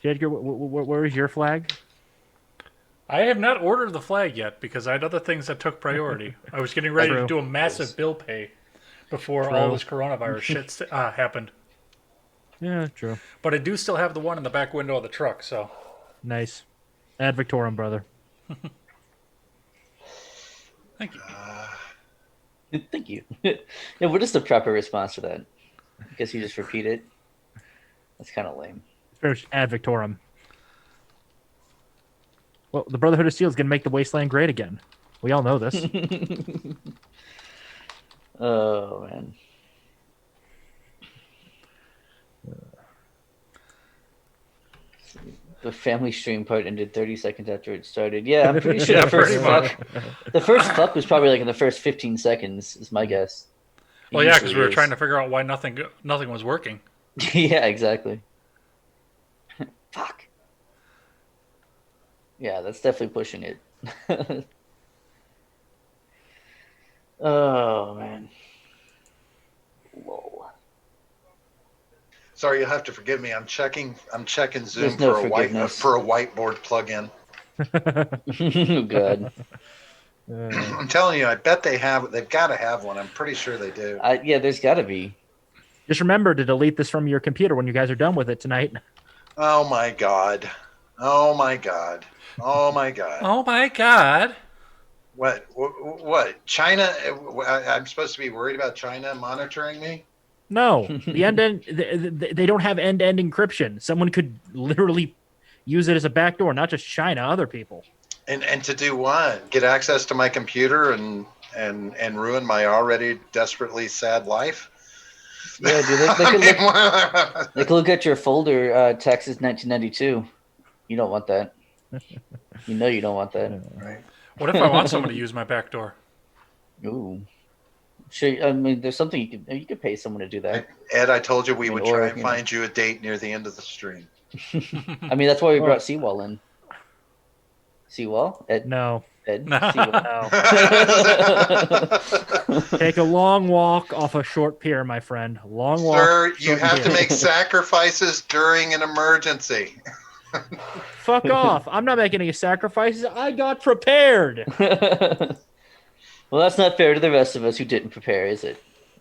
Edgar, where is your flag? I have not ordered the flag yet because I had other things that took priority. I was getting ready to True. do a massive bill pay before all this coronavirus shit happened. Yeah, true. But I do still have the one in the back window of the truck, so. Nice. Ad Victorum, brother. Thank you. Thank you. Yeah, what is the proper response to that? I guess you just repeat it. That's kind of lame. First, Ad Victorum. Well, the Brotherhood of Steel is going to make the Wasteland great again. We all know this. Oh man. The family stream part ended 30 seconds after it started. Yeah, I'm pretty sure Yeah, the first pretty much. fuck. The first fuck was probably like in the first 15 seconds. Is my guess. It Well, yeah, because usually we were is. trying to figure out why nothing was working. Yeah, exactly. Fuck. Yeah, that's definitely pushing it. Oh man. Whoa. Sorry, you'll have to forgive me. I'm checking Zoom There's no for a forgiveness. whiteboard plug-in. Oh god. I'm telling you, I bet they've got to have one. I'm pretty sure they do. Yeah, there's got to be. Just remember to delete this from your computer when you guys are done with it tonight. Oh my God. Oh my God. Oh my God. Oh my god. What? China? I'm supposed to be worried about China monitoring me? No, the end they don't have end-to-end encryption. Someone could literally use it as a backdoor, not just China, other people. And to do what? Get access to my computer and ruin my already desperately sad life? Yeah, dude, they could look at your folder, Texas 1992. You don't want that. You know you don't want that. Right. What if I want someone to use my back door? Ooh. Sure, I mean, there's something you could pay someone to do that. Ed, I told you we would Or, try and you know. find you a date near the end of the stream. I mean, that's why we brought Seawall in. Seawall? Ed? No. Ed? No. Seawall. No. Take a long walk off a short pier, my friend. Long walk. Sir, you short have to pier. make sacrifices during an emergency. Fuck off. I'm not making any sacrifices. I got prepared. Well, that's not fair to the rest of us who didn't prepare, is it?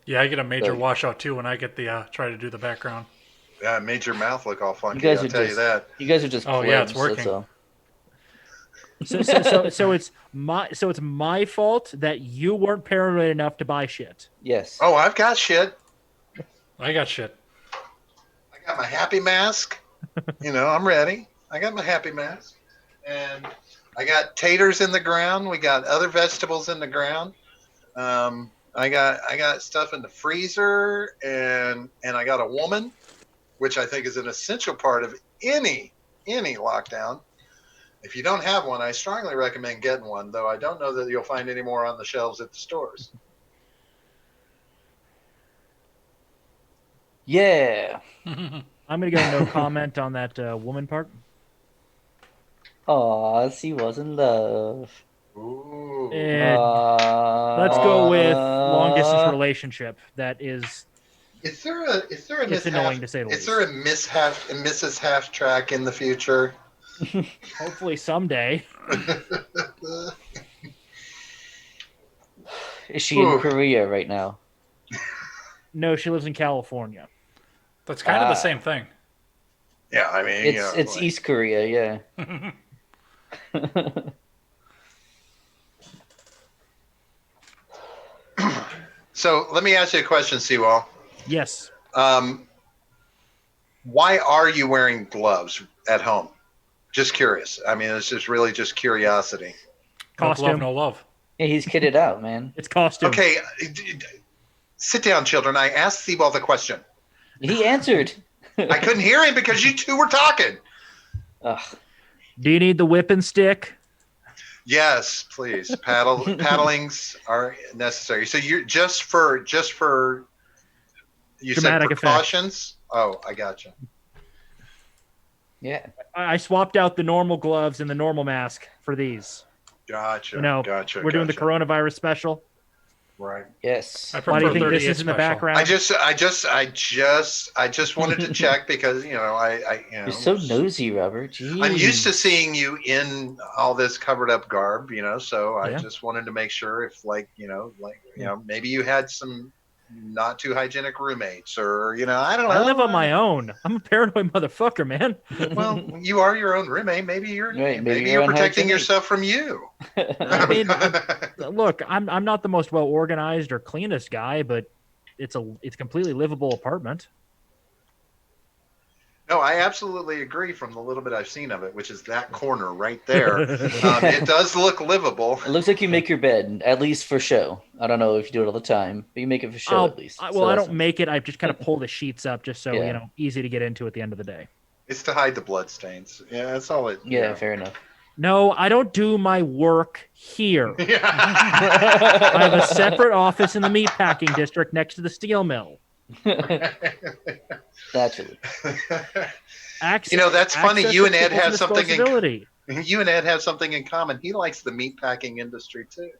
Yeah, I get a major So- washout too when I get the try to do the background. Yeah, it made your mouth look all funky, guys I'll are tell you just- that. You guys are just Oh, yeah, it's plebs, working. that's all. So it's my fault that you weren't paranoid enough to buy shit. Yes. Oh, I've got shit. I got shit. I got my happy mask. I'm ready. I got my happy mask. And I got taters in the ground. We got other vegetables in the ground. I got stuff in the freezer, and I got a woman, which I think is an essential part of any lockdown. If you don't have one, I strongly recommend getting one, though I don't know that you'll find any more on the shelves at the stores. Yeah. I'm gonna go no comment on that woman part. Aw, Seawall's in love. Ooh. And let's go with long distance Uh, relationship. That is Is there a It's annoying to say the Is there a Mrs. Half Track in the future? hopefully someday. Is she in Ooh. Korea right now? No, she lives in California. That's kind of the same thing. Yeah, I mean, It's like- East Korea, yeah. So let me ask you a question, Seawall. Yes. Why are you wearing gloves at home? Just curious. I mean, it's just really just curiosity. No Costume. glove, no love. Yeah, he's kitted out, man. It's costume. Okay, sit down, children. I asked Seawall the question. He answered. I couldn't hear him because you two were talking. Ugh. Do you need the whipping stick? Yes, please. Paddlings are necessary. So you're just for you Dramatic said effect. precautions. Oh, I gotcha. Yeah. I swapped out the normal gloves and the normal mask for these. Gotcha. We're doing the coronavirus special. Right. Yes. I Why do you prefer think this 38 is in the special. background? I just wanted to check because You're so nosy, Robert. Jeez. I'm used to seeing you in all this covered up garb, so I Yeah. just wanted to make sure if maybe you had some not too hygienic roommates or, I don't know. I live on my own. I'm a paranoid motherfucker, man. Well, you are your own roommate. Maybe you're Right, maybe you're you're protecting unhygienic. yourself from you. I mean, look, I'm not the most well organized or cleanest guy, but it's a completely livable apartment. No, I absolutely agree from the little bit I've seen of it, which is that corner right there. It does look livable. It looks like you make your bed, at least for show. I don't know if you do it all the time, but you make it for show at least. I So that's don't make it. I just kind of pull the sheets up just so Yeah. easy to get into at the end of the day. It's to hide the blood stains. Yeah, that's all it. Yeah, fair enough. No, I don't do my work here. Yeah. I have a separate office in the meatpacking district next to the steel mill. Naturally. That's funny. Access You and to Ed people's have something in responsibility. you and Ed have something in common. He likes the meatpacking industry too.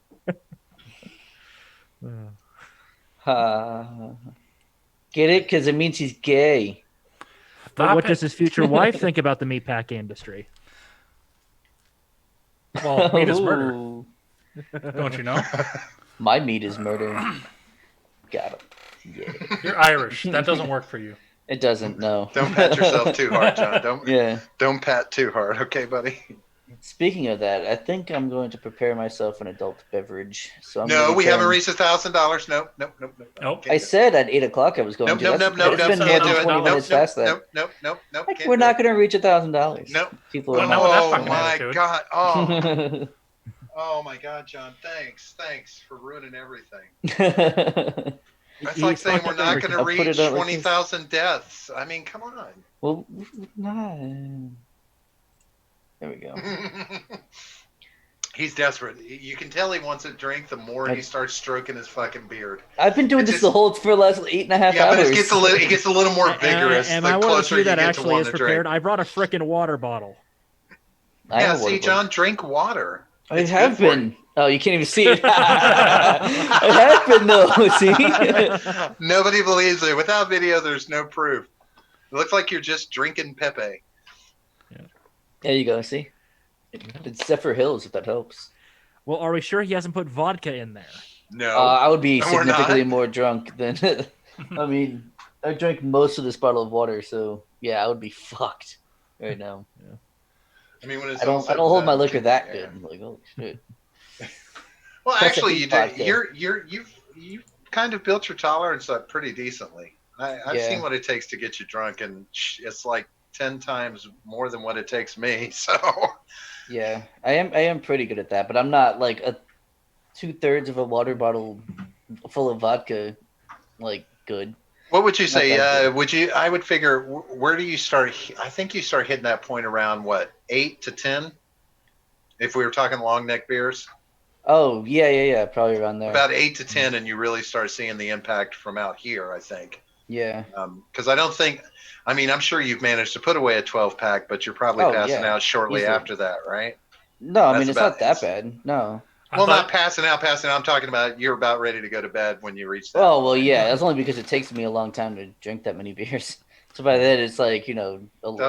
Get it? Because it means he's gay. But Stop what it. does his future wife think about the meatpacking industry? Well, meat is murder. Ooh. Don't you know? My meat is murder. Got him. Yeah. You're Irish. That doesn't work for you. It doesn't, no. Don't pat yourself too hard, John. Yeah. Don't pat too hard, okay, buddy? Speaking of that, I think I'm going to prepare myself an adult beverage. So I'm No, gonna we haven't return. reached $1,000. Nope, nope, nope, nope. Nope. I said at 8 o'clock I was going Nope, to. nope, That's, nope, nope, it's nope. been more Can't than do it. 20 Nope, minutes nope, past that. nope, nope, nope, nope. Like, Can't we're do not it. going to reach $1,000. Nope. People Well, are not with that Oh fucking my attitude. God. Oh, not. oh my God, John. Thanks for ruining everything. He- That's he like saying we're fucked not everything. going to I'll put reach it out like this. 20,000 deaths. I mean, come on. Well, nah. There we go. He's desperate. You can tell he wants a drink the more he I- starts stroking his fucking beard. I've been doing It's this just- for the last 8.5 Yeah, hours. but it gets a little more vigorous Am the I one of the closer few you that get to actually wanting is to prepared? drink. I brought a frickin' water bottle. I Yeah, have a water see, bottle. John, drink water. I It's have good for been. Oh, you can't even see it. I have been though. See? Nobody believes it. Without video, there's no proof. It looks like you're just drinking Pepe. There you go. See? It's Zephyr Hills, if that helps. Well, are we sure he hasn't put vodka in there? No. I would be we're significantly not. more drunk than. I mean, I drank most of this bottle of water, so yeah, I would be fucked right now. I mean, when it's I all don't. said I don't and hold my done, liquor that yeah. good. Like, holy shit. Well, Plus, I actually, hate you do. vodka. You've kind of built your tolerance up pretty decently. I've Yeah. seen what it takes to get you drunk, and it's like 10 times more than what it takes me. So, Yeah, I am pretty good at that, but I'm not like a 2/3 of a water bottle full of vodka, like good. what would you Not say? that good. Would you? I would figure. Where do you start? I think you start hitting that point around what 8 to 10. If we were talking long neck beers, Oh yeah, probably around there. about 8 to 10, and you really start seeing the impact from out here. I think. Yeah. Because I don't think, I mean, I'm sure you've managed to put away a 12 pack, but you're probably Oh, passing yeah. out shortly Easily. after that, right? No, I That's mean it's about- not that bad. No. Well, not passing out. I'm talking about you're about ready to go to bed when you reach that. Oh well, yeah. That's only because it takes me a long time to drink that many beers. So by then it's like 11, John?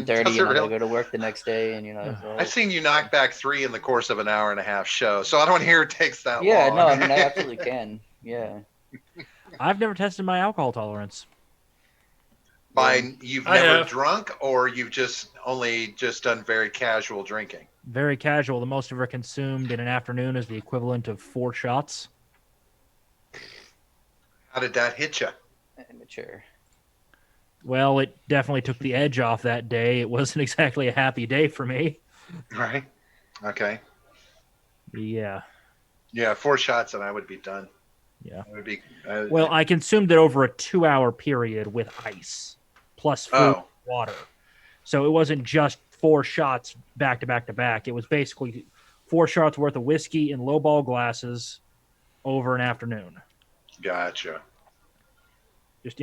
11:30, Does it and I gotta really? go to work the next day, and so- I've seen you knock back 3 in the course of an hour and a half show, so I don't hear it takes that Yeah, long. no, I mean I absolutely can. Yeah. I've never tested my alcohol tolerance. By you've I never have. drunk, or you've just only done very casual drinking. Very casual. The most I've ever consumed in an afternoon is the equivalent of 4 shots. How did that hit you? Amateur. Well, it definitely took the edge off that day. It wasn't exactly a happy day for me. Right. Okay. Yeah. Yeah, 4 shots and I would be done. Yeah. I would be. Well, I consumed it over a 2-hour period with ice, plus food and Oh. water. So it wasn't just 4 shots back to back to back. It was basically 4 shots worth of whiskey in lowball glasses over an afternoon. Gotcha. Just,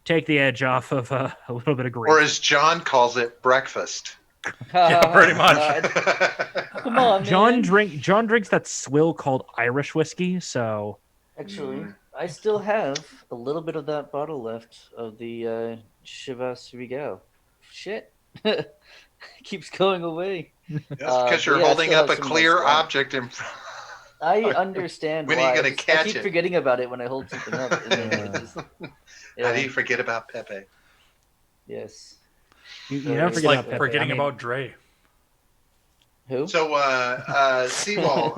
take the edge off of a little bit of grief. Or as John calls it, breakfast. Yeah, pretty much. Come on, man. John drinks that swill called Irish whiskey, so Actually, I still have a little bit of that bottle left of the Chivas Regal. Shit. Keeps going away. That's because you're yeah, I holding still up a have some clear left. object in I understand When are why. you gonna I catch keep it? forgetting about it when I hold something up. And then it just, How yeah, do you forget about Pepe? yes. you So never It's forget like about Pepe. forgetting I mean, about Dre. Who? So, Seawall.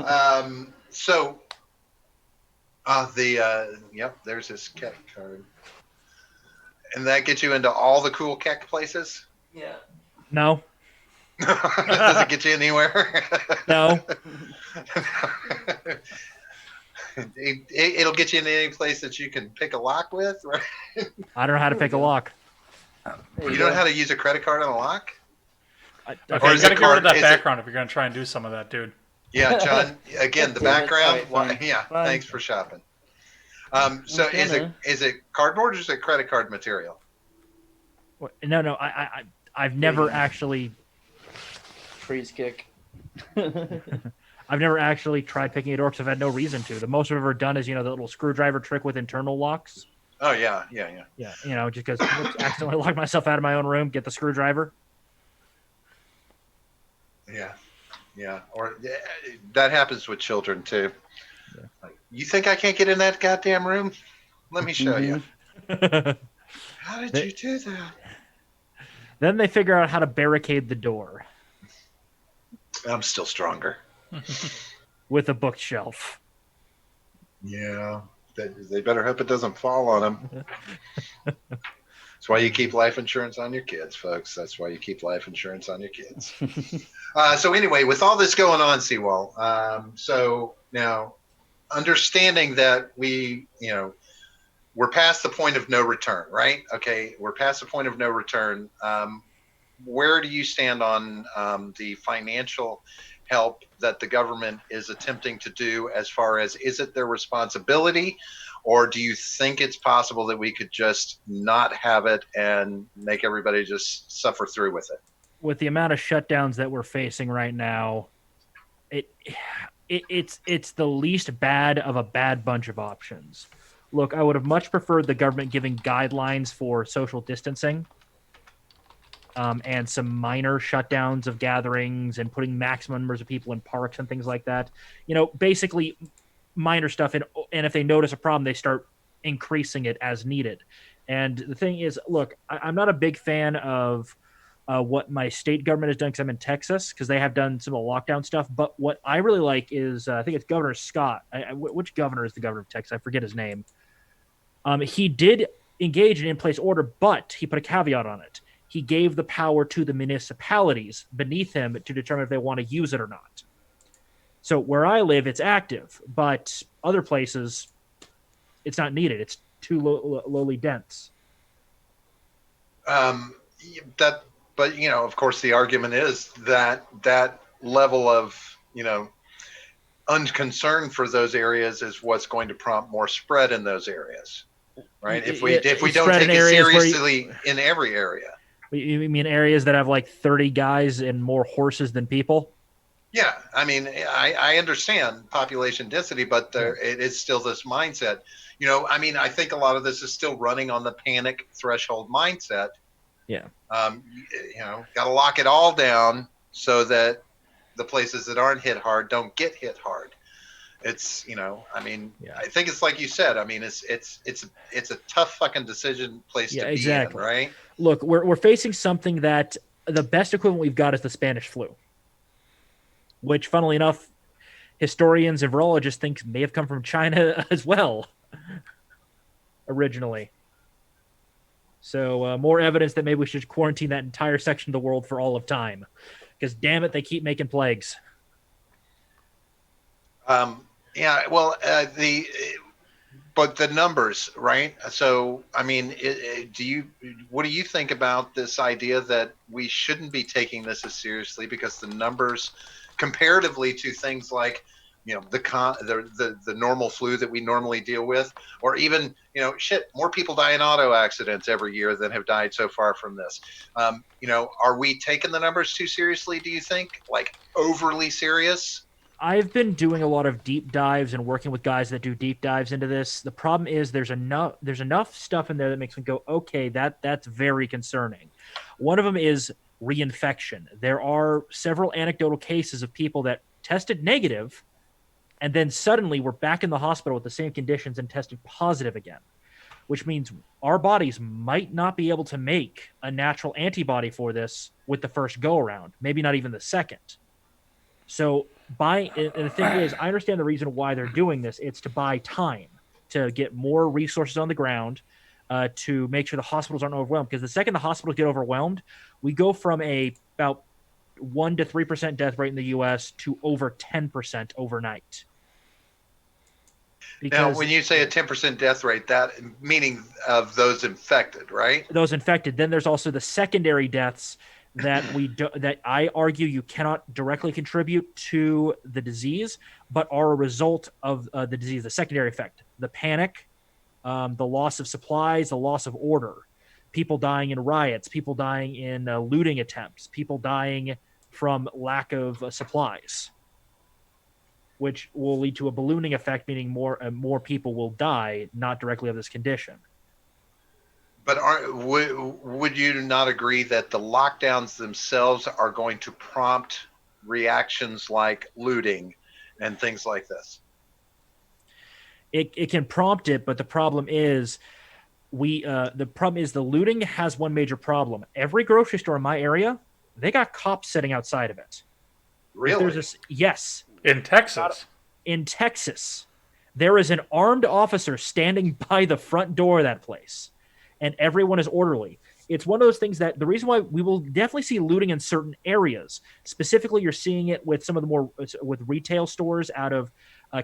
Yep, there's his Keck card. And that gets you into all the cool Keck places? Yeah. No, Does it get you anywhere? no. It'll get you into any place that you can pick a lock with, right? I don't know how to pick a lock. You don't know how to use a credit card on a lock? Okay, Or you is gotta it get rid of card- that is it- background if you're gonna try and do some of that, dude. Yeah, John. Again, the Damn it. background. All right, fine. Yeah, Fine. thanks for shopping. So Okay, no. is it cardboard or is it credit card material? No. I've never actually. Freeze kick. I've never actually tried picking a door because I've had no reason to. The most I've ever done is the little screwdriver trick with internal locks. Oh yeah. Yeah, just because accidentally locked myself out of my own room, get the screwdriver. Yeah. Or that happens with children too. Like, you think I can't get in that goddamn room? Let me show you. How did you do that? Then they figure out how to barricade the door. I'm still stronger. with a bookshelf. Yeah, they better hope it doesn't fall on them. That's why you keep life insurance on your kids, folks. That's why you keep life insurance on your kids. So anyway, with all this going on, Seawall, so now understanding that we're past the point of no return, right? Okay, we're past the point of no return. Where do you stand on the financial help that the government is attempting to do, as far as, is it their responsibility, or do you think it's possible that we could just not have it and make everybody just suffer through with it? With the amount of shutdowns that we're facing right now, it's the least bad of a bad bunch of options. Look, I would have much preferred the government giving guidelines for social distancing, and some minor shutdowns of gatherings and putting maximum numbers of people in parks and things like that. Basically minor stuff. And if they notice a problem, they start increasing it as needed. And the thing is, look, I'm not a big fan of what my state government has done, because I'm in Texas, because they have done some of the lockdown stuff. But what I really like is, I think it's Governor Scott. Which governor is the governor of Texas? I forget his name. He did engage in in-place order, but he put a caveat on it. He gave the power to the municipalities beneath him to determine if they want to use it or not. So where I live, it's active, but other places, it's not needed. It's too lowly dense. But of course, the argument is that that level of unconcern for those areas is what's going to prompt more spread in those areas, right? If we don't take it seriously in every area. You mean areas that have like 30 guys and more horses than people? Yeah, I mean, I understand population density, but it is still this mindset. I think a lot of this is still running on the panic threshold mindset. Yeah. Got to lock it all down so that the places that aren't hit hard don't get hit hard. It's I think it's like you said. I mean, it's a tough fucking decision place to be in, right? Look, we're facing something that the best equivalent we've got is the Spanish flu, which, funnily enough, historians and virologists think may have come from China as well, originally. So more evidence that maybe we should quarantine that entire section of the world for all of time, because damn it, they keep making plagues. Yeah, well, but the numbers, right? So, I mean, what do you think about this idea that we shouldn't be taking this as seriously, because the numbers, comparatively to things like, the normal flu that we normally deal with, or even, more people die in auto accidents every year than have died so far from this. Are we taking the numbers too seriously, do you think? Like, overly serious? I've been doing a lot of deep dives and working with guys that do deep dives into this. The problem is there's enough stuff in there that makes me go, okay, that's very concerning. One of them is reinfection. There are several anecdotal cases of people that tested negative and then suddenly were back in the hospital with the same conditions and tested positive again, which means our bodies might not be able to make a natural antibody for this with the first go around, maybe not even the second. So and the thing is, I understand the reason why they're doing this. It's to buy time, to get more resources on the ground, to make sure the hospitals aren't overwhelmed. Because the second the hospitals get overwhelmed, we go from about 1 to 3% death rate in the U.S. to over 10% overnight. Now, when you say a 10% death rate, that meaning of those infected, right? Those infected. Then there's also the secondary deaths that that I argue you cannot directly contribute to the disease, but are a result of the disease, the secondary effect, the panic, the loss of supplies, the loss of order, people dying in riots, people dying in looting attempts, people dying from lack of supplies, which will lead to a ballooning effect, meaning more people will die, not directly of this condition. But would you not agree that the lockdowns themselves are going to prompt reactions like looting and things like this? It can prompt it, but the problem is the looting has one major problem. Every grocery store in my area, they got cops sitting outside of it. Really? Yes. In Texas. In Texas, there is an armed officer standing by the front door of that place, and everyone is orderly. It's one of those things that the reason why we will definitely see looting in certain areas. Specifically, you're seeing it with some of the more with retail stores out of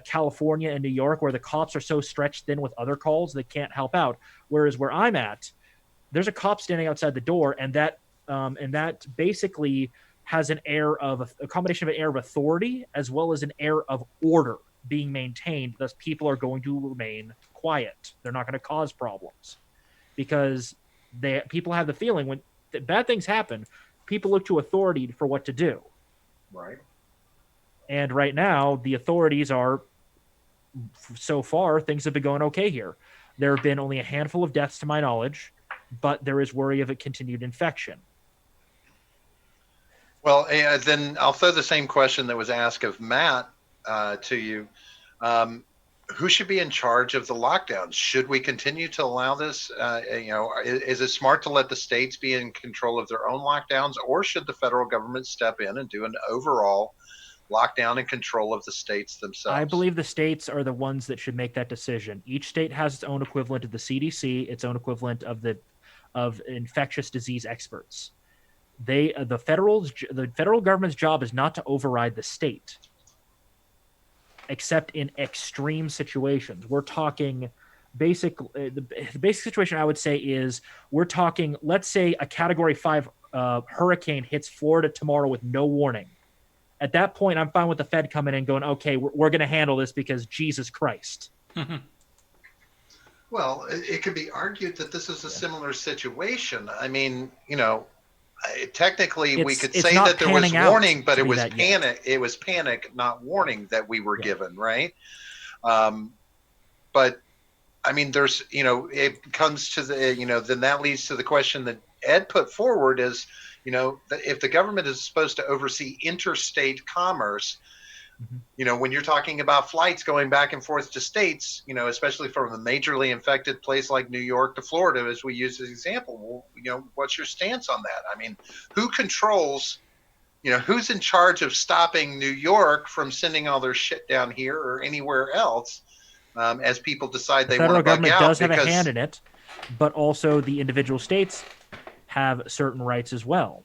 California and New York, where the cops are so stretched thin with other calls they can't help out. Whereas where I'm at, there's a cop standing outside the door, and that basically has an air of a combination of an air of authority as well as an air of order being maintained. Thus, people are going to remain quiet. They're not going to cause problems because people have the feeling when bad things happen, people look to authority for what to do. Right. And right now, the authorities are, so far, things have been going okay here. There have been only a handful of deaths to my knowledge, but there is worry of a continued infection. Well, then I'll throw the same question that was asked of Matt to you. Who should be in charge of the lockdowns? Should we continue to allow this? Is it smart to let the states be in control of their own lockdowns, or should the federal government step in and do an overall lockdown and control of the states themselves? I believe the states are the ones that should make that decision. Each state has its own equivalent of the CDC, its own equivalent of infectious disease experts. The federal government's job is not to override the state, except in extreme situations. We're talking the basic situation I would say is we're talking, let's say a Category 5 hurricane hits Florida tomorrow with no warning. At that point, I'm fine with the Fed coming in and going, okay, we're going to handle this because Jesus Christ. Well, it could be argued that this is a similar situation. I mean, technically we could say that there was warning, but it was panic. It was panic, not warning that we were given, right? But I mean, there's, it comes to the, then that leads to the question that Ed put forward is, if the government is supposed to oversee interstate commerce, when you're talking about flights going back and forth to states, especially from a majorly infected place like New York to Florida, as we use as an example, what's your stance on that? I mean, who controls, who's in charge of stopping New York from sending all their shit down here or anywhere else as people decide they want to bug out? The federal government does have a hand in it, but also the individual states have certain rights as well.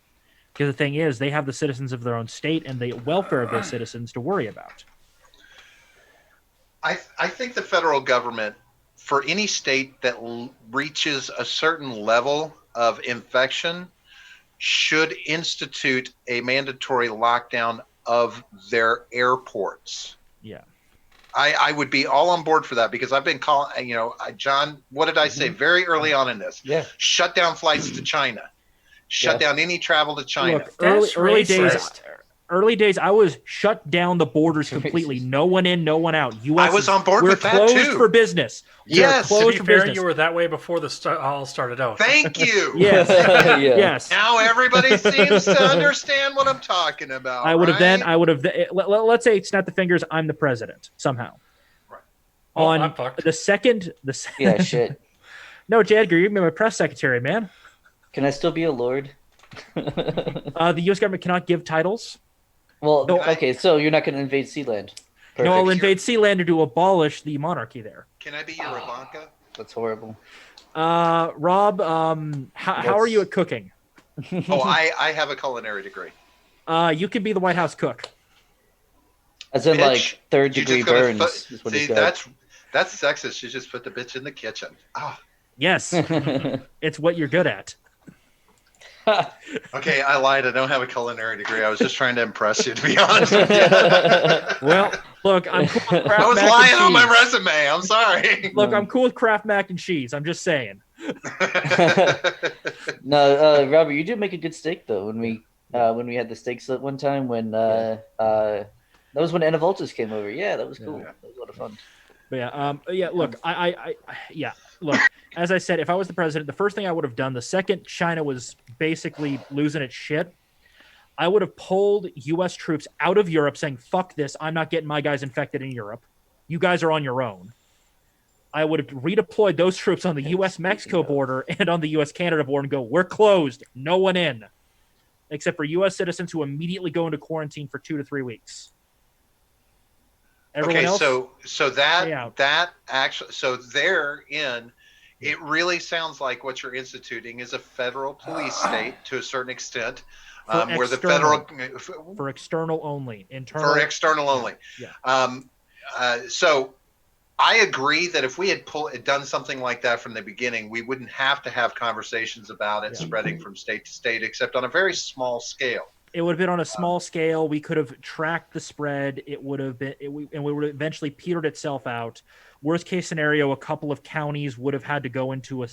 Because the thing is, they have the citizens of their own state and the welfare of those citizens to worry about. I think the federal government, for any state that reaches a certain level of infection, should institute a mandatory lockdown of their airports. Yeah. I would be all on board for that because I've been calling, John, what did I say very early on in this? Yeah. Shut down flights to China. Shut down any travel to China. Look, early days, I was shut down the borders completely. No one in, no one out. I was on board with that too. We're closed for business. Yes. To be fair, you were that way before all started out. Thank you. Yes. Yes. Now everybody seems to understand what I'm talking about. I would have. Let's say snap the fingers. I'm the president somehow. Right. I'm fucked. The second. Yeah, shit. No, J. Edgar, you're my press secretary, man. Can I still be a lord? The U.S. government cannot give titles. Well, okay, so you're not going to invade Sealand. Perfect. No, I'll invade Sealander to abolish the monarchy there. Can I be your Ivanka? That's horrible. Rob, how are you at cooking? I have a culinary degree. You could be the White House cook. As in, like, third-degree burns. Is what see, that's sexist. You just put the bitch in the kitchen. Ah. Yes. It's what you're good at. Okay, I lied. I don't have a culinary degree. I was just trying to impress you, to be honest with you. Well, look, I'm cool with Kraft I was mac lying and on my cheese. resume. I'm sorry. Look, I'm cool with Kraft mac and cheese. I'm just saying. No, Robert, you did make a good steak though. When we had the steak split one time, that was when Anna Voltis came over. Yeah, that was cool. Yeah. That was a lot of fun. But look, look, as I said, if I was the president, the first thing I would have done the second China was basically losing its shit, I would have pulled U.S. troops out of Europe saying, fuck this, I'm not getting my guys infected in Europe. You guys are on your own. I would have redeployed those troops on the U.S.-Mexico border and on the U.S.-Canada border and go, we're closed, no one in. except for U.S. citizens who immediately go into quarantine for 2 to 3 weeks. Everyone Okay, else, so stay out. that actually, so therein, it really sounds like what you're instituting is a federal police state to a certain extent, For where the external. federal For external only. Internal. for external only. Yeah. So I agree that if we had done something like that from the beginning, we wouldn't have to have conversations about it spreading from state to state, except on a very small scale. It would have been on a small scale. We could have tracked the spread. It would have been, and we would have eventually petered itself out. Worst case scenario, a couple of counties would have had to go into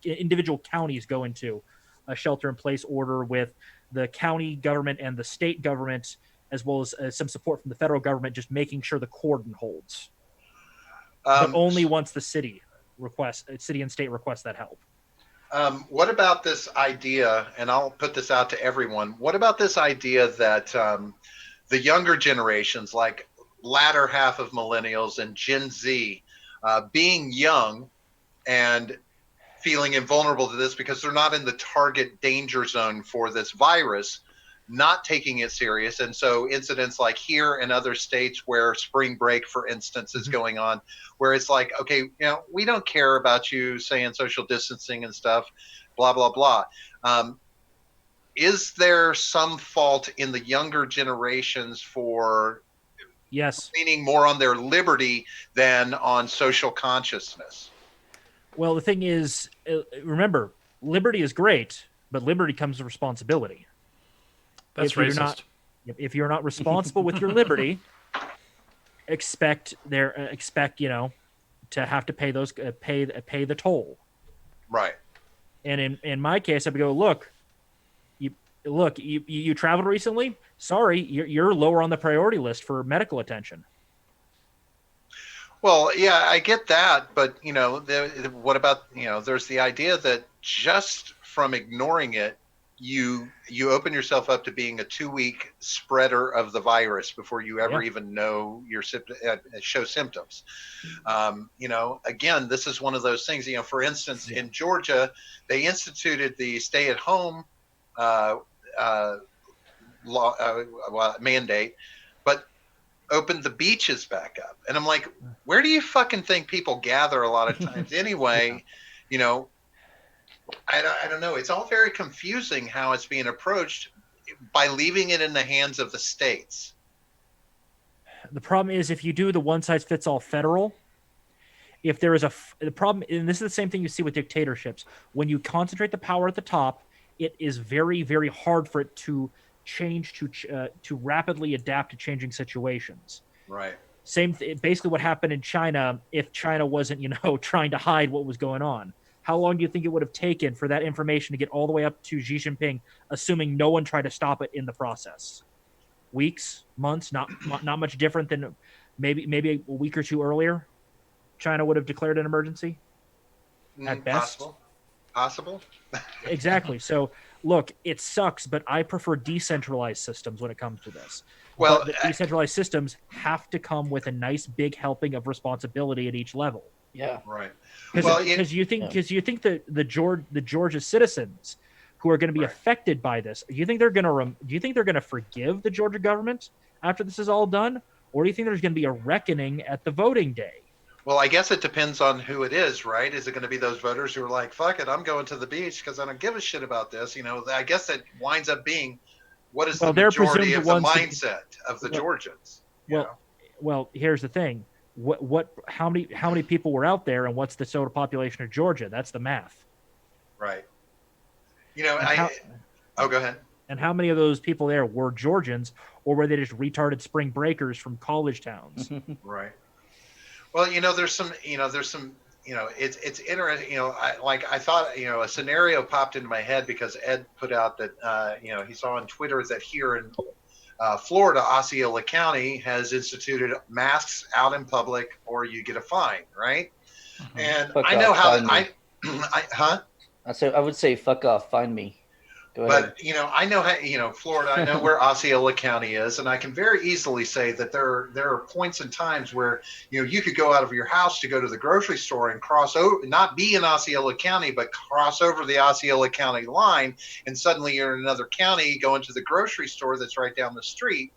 individual counties go into a shelter-in-place order with the county government and the state government, as well as some support from the federal government, just making sure the cordon holds. But only once the city and state request that help. What about this idea, and I'll put this out to everyone, what about this idea that the younger generations, like latter half of millennials and Gen Z, being young and feeling invulnerable to this because they're not in the target danger zone for this virus, not taking it serious. And so incidents like here and other states where spring break, for instance, is going on, where it's like, okay, we don't care about you saying social distancing and stuff, blah, blah, blah. Is there some fault in the younger generations for leaning more on their liberty than on social consciousness? Well, the thing is, remember, liberty is great, but liberty comes with responsibility. That's racist. If you're not responsible with your liberty, expect to have to pay pay the toll. Right. And in my case, I would go, look, you traveled recently. Sorry, you're lower on the priority list for medical attention. Well, yeah, I get that, but what about there's the idea that just from ignoring it, you open yourself up to being a 2-week spreader of the virus before you ever even know your show symptoms. Again, this is one of those things. For instance, in Georgia, they instituted the stay-at-home mandate, but opened the beaches back up, and I'm like, where do you fucking think people gather a lot of times anyway? I don't know. It's all very confusing how it's being approached by leaving it in the hands of the states. The problem is if you do the one-size-fits-all federal, if there is the problem, and this is the same thing you see with dictatorships, when you concentrate the power at the top, it is very, very hard for it to change to rapidly adapt to changing situations. Right. Basically what happened in China, if China wasn't, trying to hide what was going on. How long do you think it would have taken for that information to get all the way up to Xi Jinping, assuming no one tried to stop it in the process? Weeks, months, not much different than maybe a week or two earlier. China would have declared an emergency at best. Possible. Exactly. So look, it sucks, but I prefer decentralized systems when it comes to this. Well, but the decentralized systems have to come with a nice big helping of responsibility at each level. Yeah. Right. Because you think that the Georgia citizens who are going to be affected by this, do you think they're going to forgive the Georgia government after this is all done, or do you think there's going to be a reckoning at the voting day? Well, I guess it depends on who it is, right? Is it going to be those voters who are like, fuck it, I'm going to the beach because I don't give a shit about this? I guess it winds up being what is the majority of the mindset of the Georgians? Well, here's the thing. How many people were out there, and what's the total population of Georgia? That's the math. Right. Go ahead. And how many of those people there were Georgians, or were they just retarded spring breakers from college towns? Right. Well, there's some, it's interesting, I thought, a scenario popped into my head because Ed put out that, he saw on Twitter that here in Florida, Osceola County has instituted masks out in public or you get a fine, right? And I know how, I would say fuck off, find me. Go ahead. But I know how Florida. I know where Osceola County is, and I can very easily say that there are points and times where you could go out of your house to go to the grocery store and cross over, not be in Osceola County, but cross over the Osceola County line, and suddenly you're in another county going to the grocery store that's right down the street.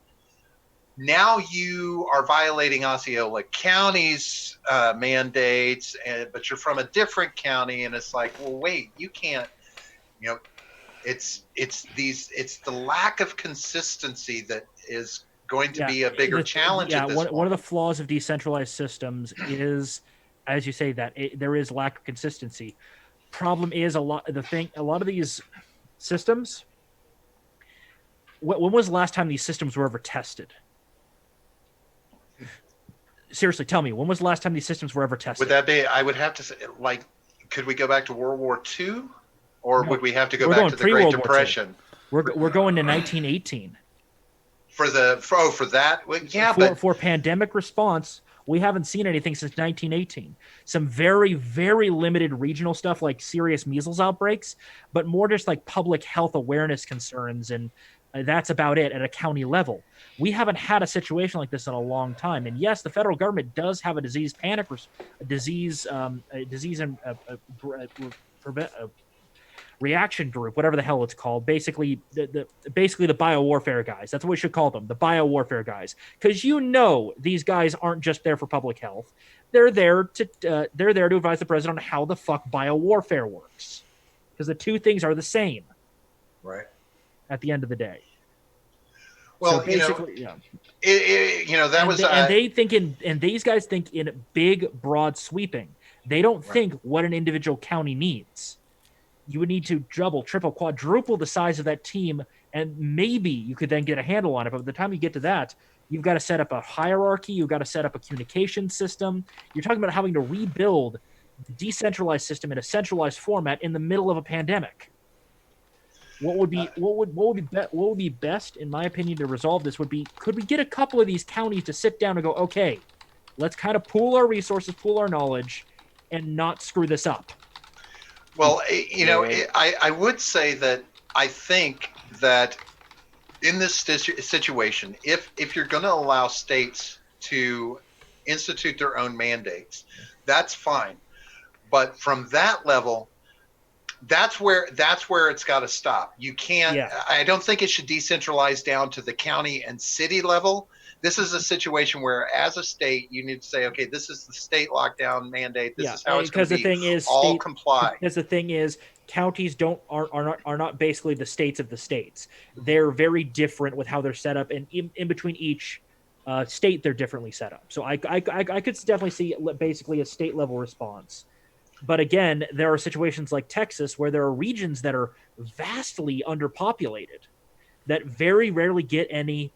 Now you are violating Osceola County's mandates, but you're from a different county, and it's like, well, wait, you can't. It's the lack of consistency that is going to be a bigger challenge at this point. One of the flaws of decentralized systems is, as you say, that there is lack of consistency. Problem is a lot of these systems. When was the last time these systems were ever tested? Seriously, tell me, when was the last time these systems were ever tested? Would that be? I would have to say, like, could we go back to World War II, or would we have to go back to the Great Depression? We're going to 1918. For that, well, yeah, for pandemic response, we haven't seen anything since 1918. Some very, very limited regional stuff like serious measles outbreaks, but more just like public health awareness concerns, and that's about it at a county level. We haven't had a situation like this in a long time. And yes, the federal government does have a disease panic, reaction group, whatever the hell it's called. Basically, the biowarfare guys. That's what we should call them, the biowarfare guys. Because these guys aren't just there for public health. They're there to advise the president on how the fuck biowarfare works. Because the two things are the same. Right. At the end of the day. Well, so basically, that was. And these guys think in big, broad sweeping. They don't think what an individual county needs. You would need to double, triple, quadruple the size of that team, and maybe you could then get a handle on it. But by the time you get to that, you've got to set up a hierarchy. You've got to set up a communication system. You're talking about having to rebuild the decentralized system in a centralized format in the middle of a pandemic. What would be best, in my opinion, to resolve this would be, could we get a couple of these counties to sit down and go, okay, let's kind of pool our resources, pool our knowledge, and not screw this up. Well, I would say that I think that in this situation, if you're going to allow states to institute their own mandates, that's fine. But from that level, that's where it's got to stop. You can't. Yeah. I don't think it should decentralize down to the county and city level. This is a situation where, as a state, you need to say, okay, this is the state lockdown mandate. This is how it's going to be. Because the thing is, all comply. Because the thing is, counties are not basically the states of the states. They're very different with how they're set up, and in between each state, they're differently set up. So I could definitely see basically a state level response. But again, there are situations like Texas where there are regions that are vastly underpopulated that very rarely get any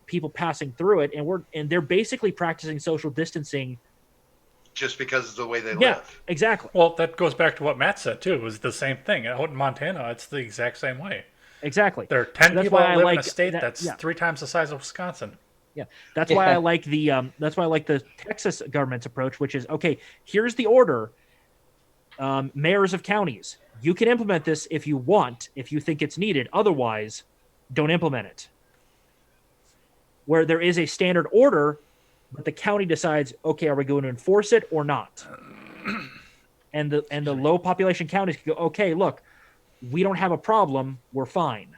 people passing through it, and they're basically practicing social distancing just because of the way they live. Yeah, exactly. Well, that goes back to what Matt said too. It was the same thing out in Montana. It's the exact same way. Exactly. There are 10 people that live in a state that's 3 times the size of Wisconsin. Yeah, that's why I like the Texas government's approach, which is, okay, here's the order. Mayors of counties, you can implement this if you want, if you think it's needed. Otherwise, don't implement it. Where there is a standard order, but the county decides, okay, are we going to enforce it or not? And the low population counties can go, okay, look, we don't have a problem, we're fine.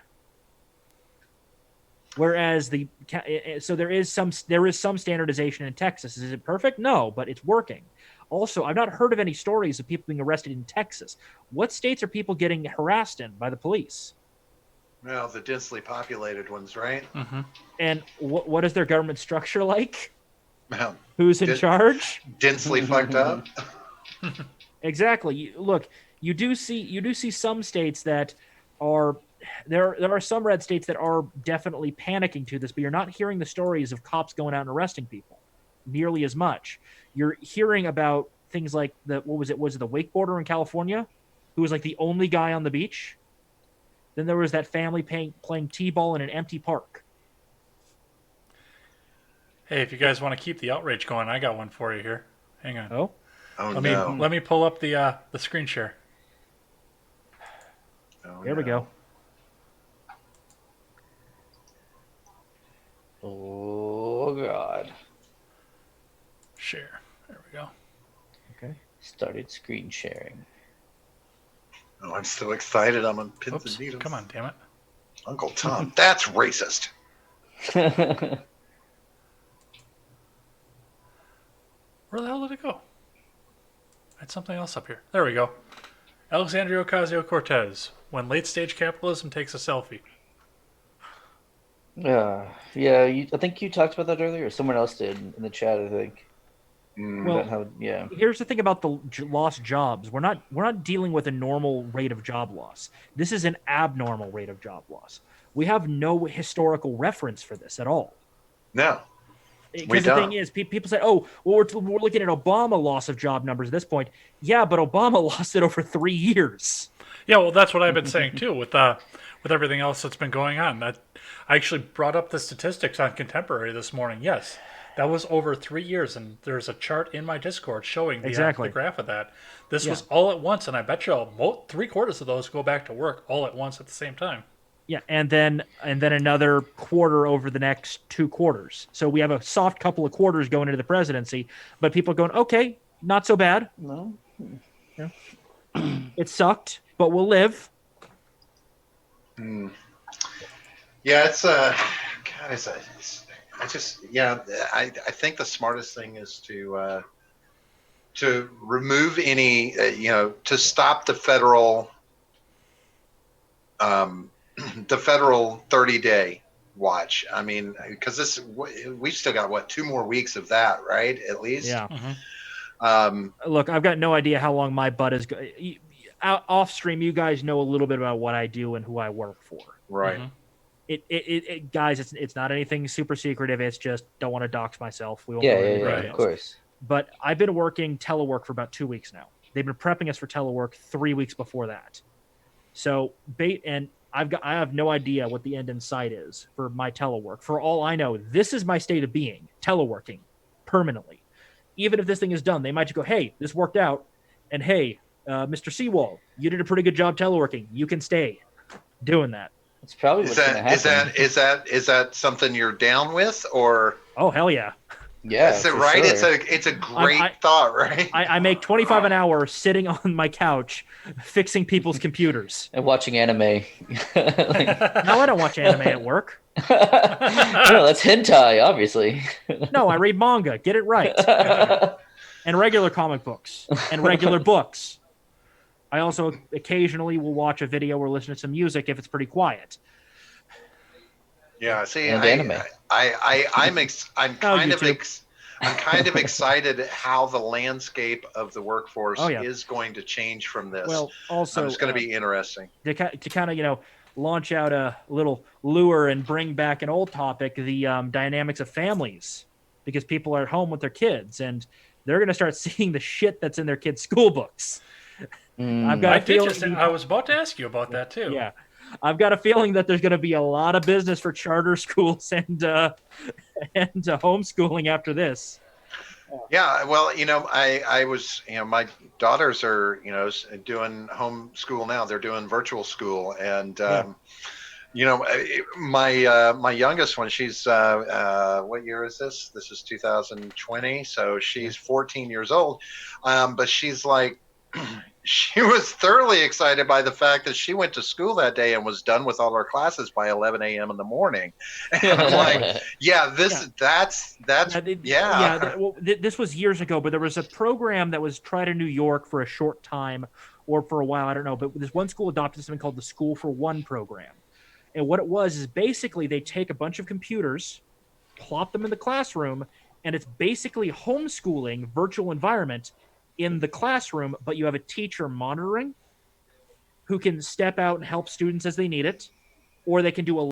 Whereas there is some standardization in Texas. Is it perfect? No, but it's working. Also, I've not heard of any stories of people being arrested in Texas. What states are people getting harassed in by the police? Well, the densely populated ones, right? Mm-hmm. And what is their government structure like? Well, who's in charge? Densely fucked up. Exactly. You do see some states that are there are some red states that are definitely panicking to this, but you're not hearing the stories of cops going out and arresting people nearly as much. You're hearing about things like was it the wakeboarder in California who was like the only guy on the beach? Then there was that family playing t-ball in an empty park. Hey, if you guys want to keep the outrage going, I got one for you here. Hang on. Oh, let me pull up the screen share. There we go. Oh God. Share. There we go. Okay. Started screen sharing. Oh, I'm so excited. I'm on pins Oops. and needles. Come on, damn it. Uncle Tom. That's racist. Where the hell did it go? I had something else up here. There we go. Alexandria Ocasio-Cortez. When late-stage capitalism takes a selfie. Yeah. I think you talked about that earlier. Or someone else did in the chat. I think. Well, About how, yeah. Here's the thing about the lost jobs. We're not dealing with a normal rate of job loss. This is an abnormal rate of job loss. We have no historical reference for this at all. No. Because the thing is, people say, "Oh, well, we're looking at Obama loss of job numbers at this point." Yeah, but Obama lost it over 3 years. Yeah, well, that's what I've been saying too with everything else that's been going on. That I actually brought up the statistics on Contemporary this morning. Yes, that was over 3 years, and there's a chart in my Discord showing the graph of that. This was all at once, and I bet you 3/4 of those go back to work all at once at the same time. Yeah, and then another quarter over the next 2 quarters. So we have a soft couple of quarters going into the presidency, but people are going, okay, not so bad. No. Yeah. It sucked, but we'll live. Yeah, it's God, I think the smartest thing is to remove any to stop the federal 30-day watch. I mean, because we've still got 2 more weeks of that, right? At least. Yeah. Mm-hmm. Look, I've got no idea how long my butt is going. Off stream, you guys know a little bit about what I do and who I work for. Right. Mm-hmm. It guys, it's not anything super secretive. It's just don't want to dox myself. We won't go into Yeah, of course. But I've been working telework for about 2 weeks now. They've been prepping us for telework 3 weeks before that. So I have no idea what the end in sight is for my telework. For all I know, this is my state of being, teleworking permanently. Even if this thing is done, they might just go, "Hey, this worked out," and "Hey, Mr. Seawall, you did a pretty good job teleworking. You can stay doing that." It's probably what's going to happen. Is that something you're down with, or? Oh, hell yeah. Yeah, is it right? Sure. It's a great thought, right? I make $25 an hour sitting on my couch fixing people's computers and watching anime. No, I don't watch anime at work. No, that's hentai, obviously. No, I read manga. Get it right. And regular comic books and regular books. I also occasionally will watch a video or listen to some music if it's pretty quiet. Yeah, see, anime. I'm kind of excited at how the landscape of the workforce is going to change from this. Well, also it's going to be interesting to kind of launch out a little lure and bring back an old topic, the dynamics of families, because people are at home with their kids and they're going to start seeing the shit that's in their kids' school books. I've got a feeling. I was about to ask you about that too. Yeah, I've got a feeling that there's going to be a lot of business for charter schools and homeschooling after this. Yeah, well, I was, my daughters are, doing homeschool now. They're doing virtual school, and my youngest one, she's what year is this? This is 2020, so she's 14 years old, but she's like. She was thoroughly excited by the fact that she went to school that day and was done with all her classes by 11 a.m. in the morning. And I'm like, that's. Well, this was years ago, but there was a program that was tried in New York for a short time or for a while, I don't know. But this one school adopted something called the School for One program. And what it was is basically they take a bunch of computers, plop them in the classroom, and it's basically homeschooling virtual environment in the classroom, but you have a teacher monitoring who can step out and help students as they need it, or they can do a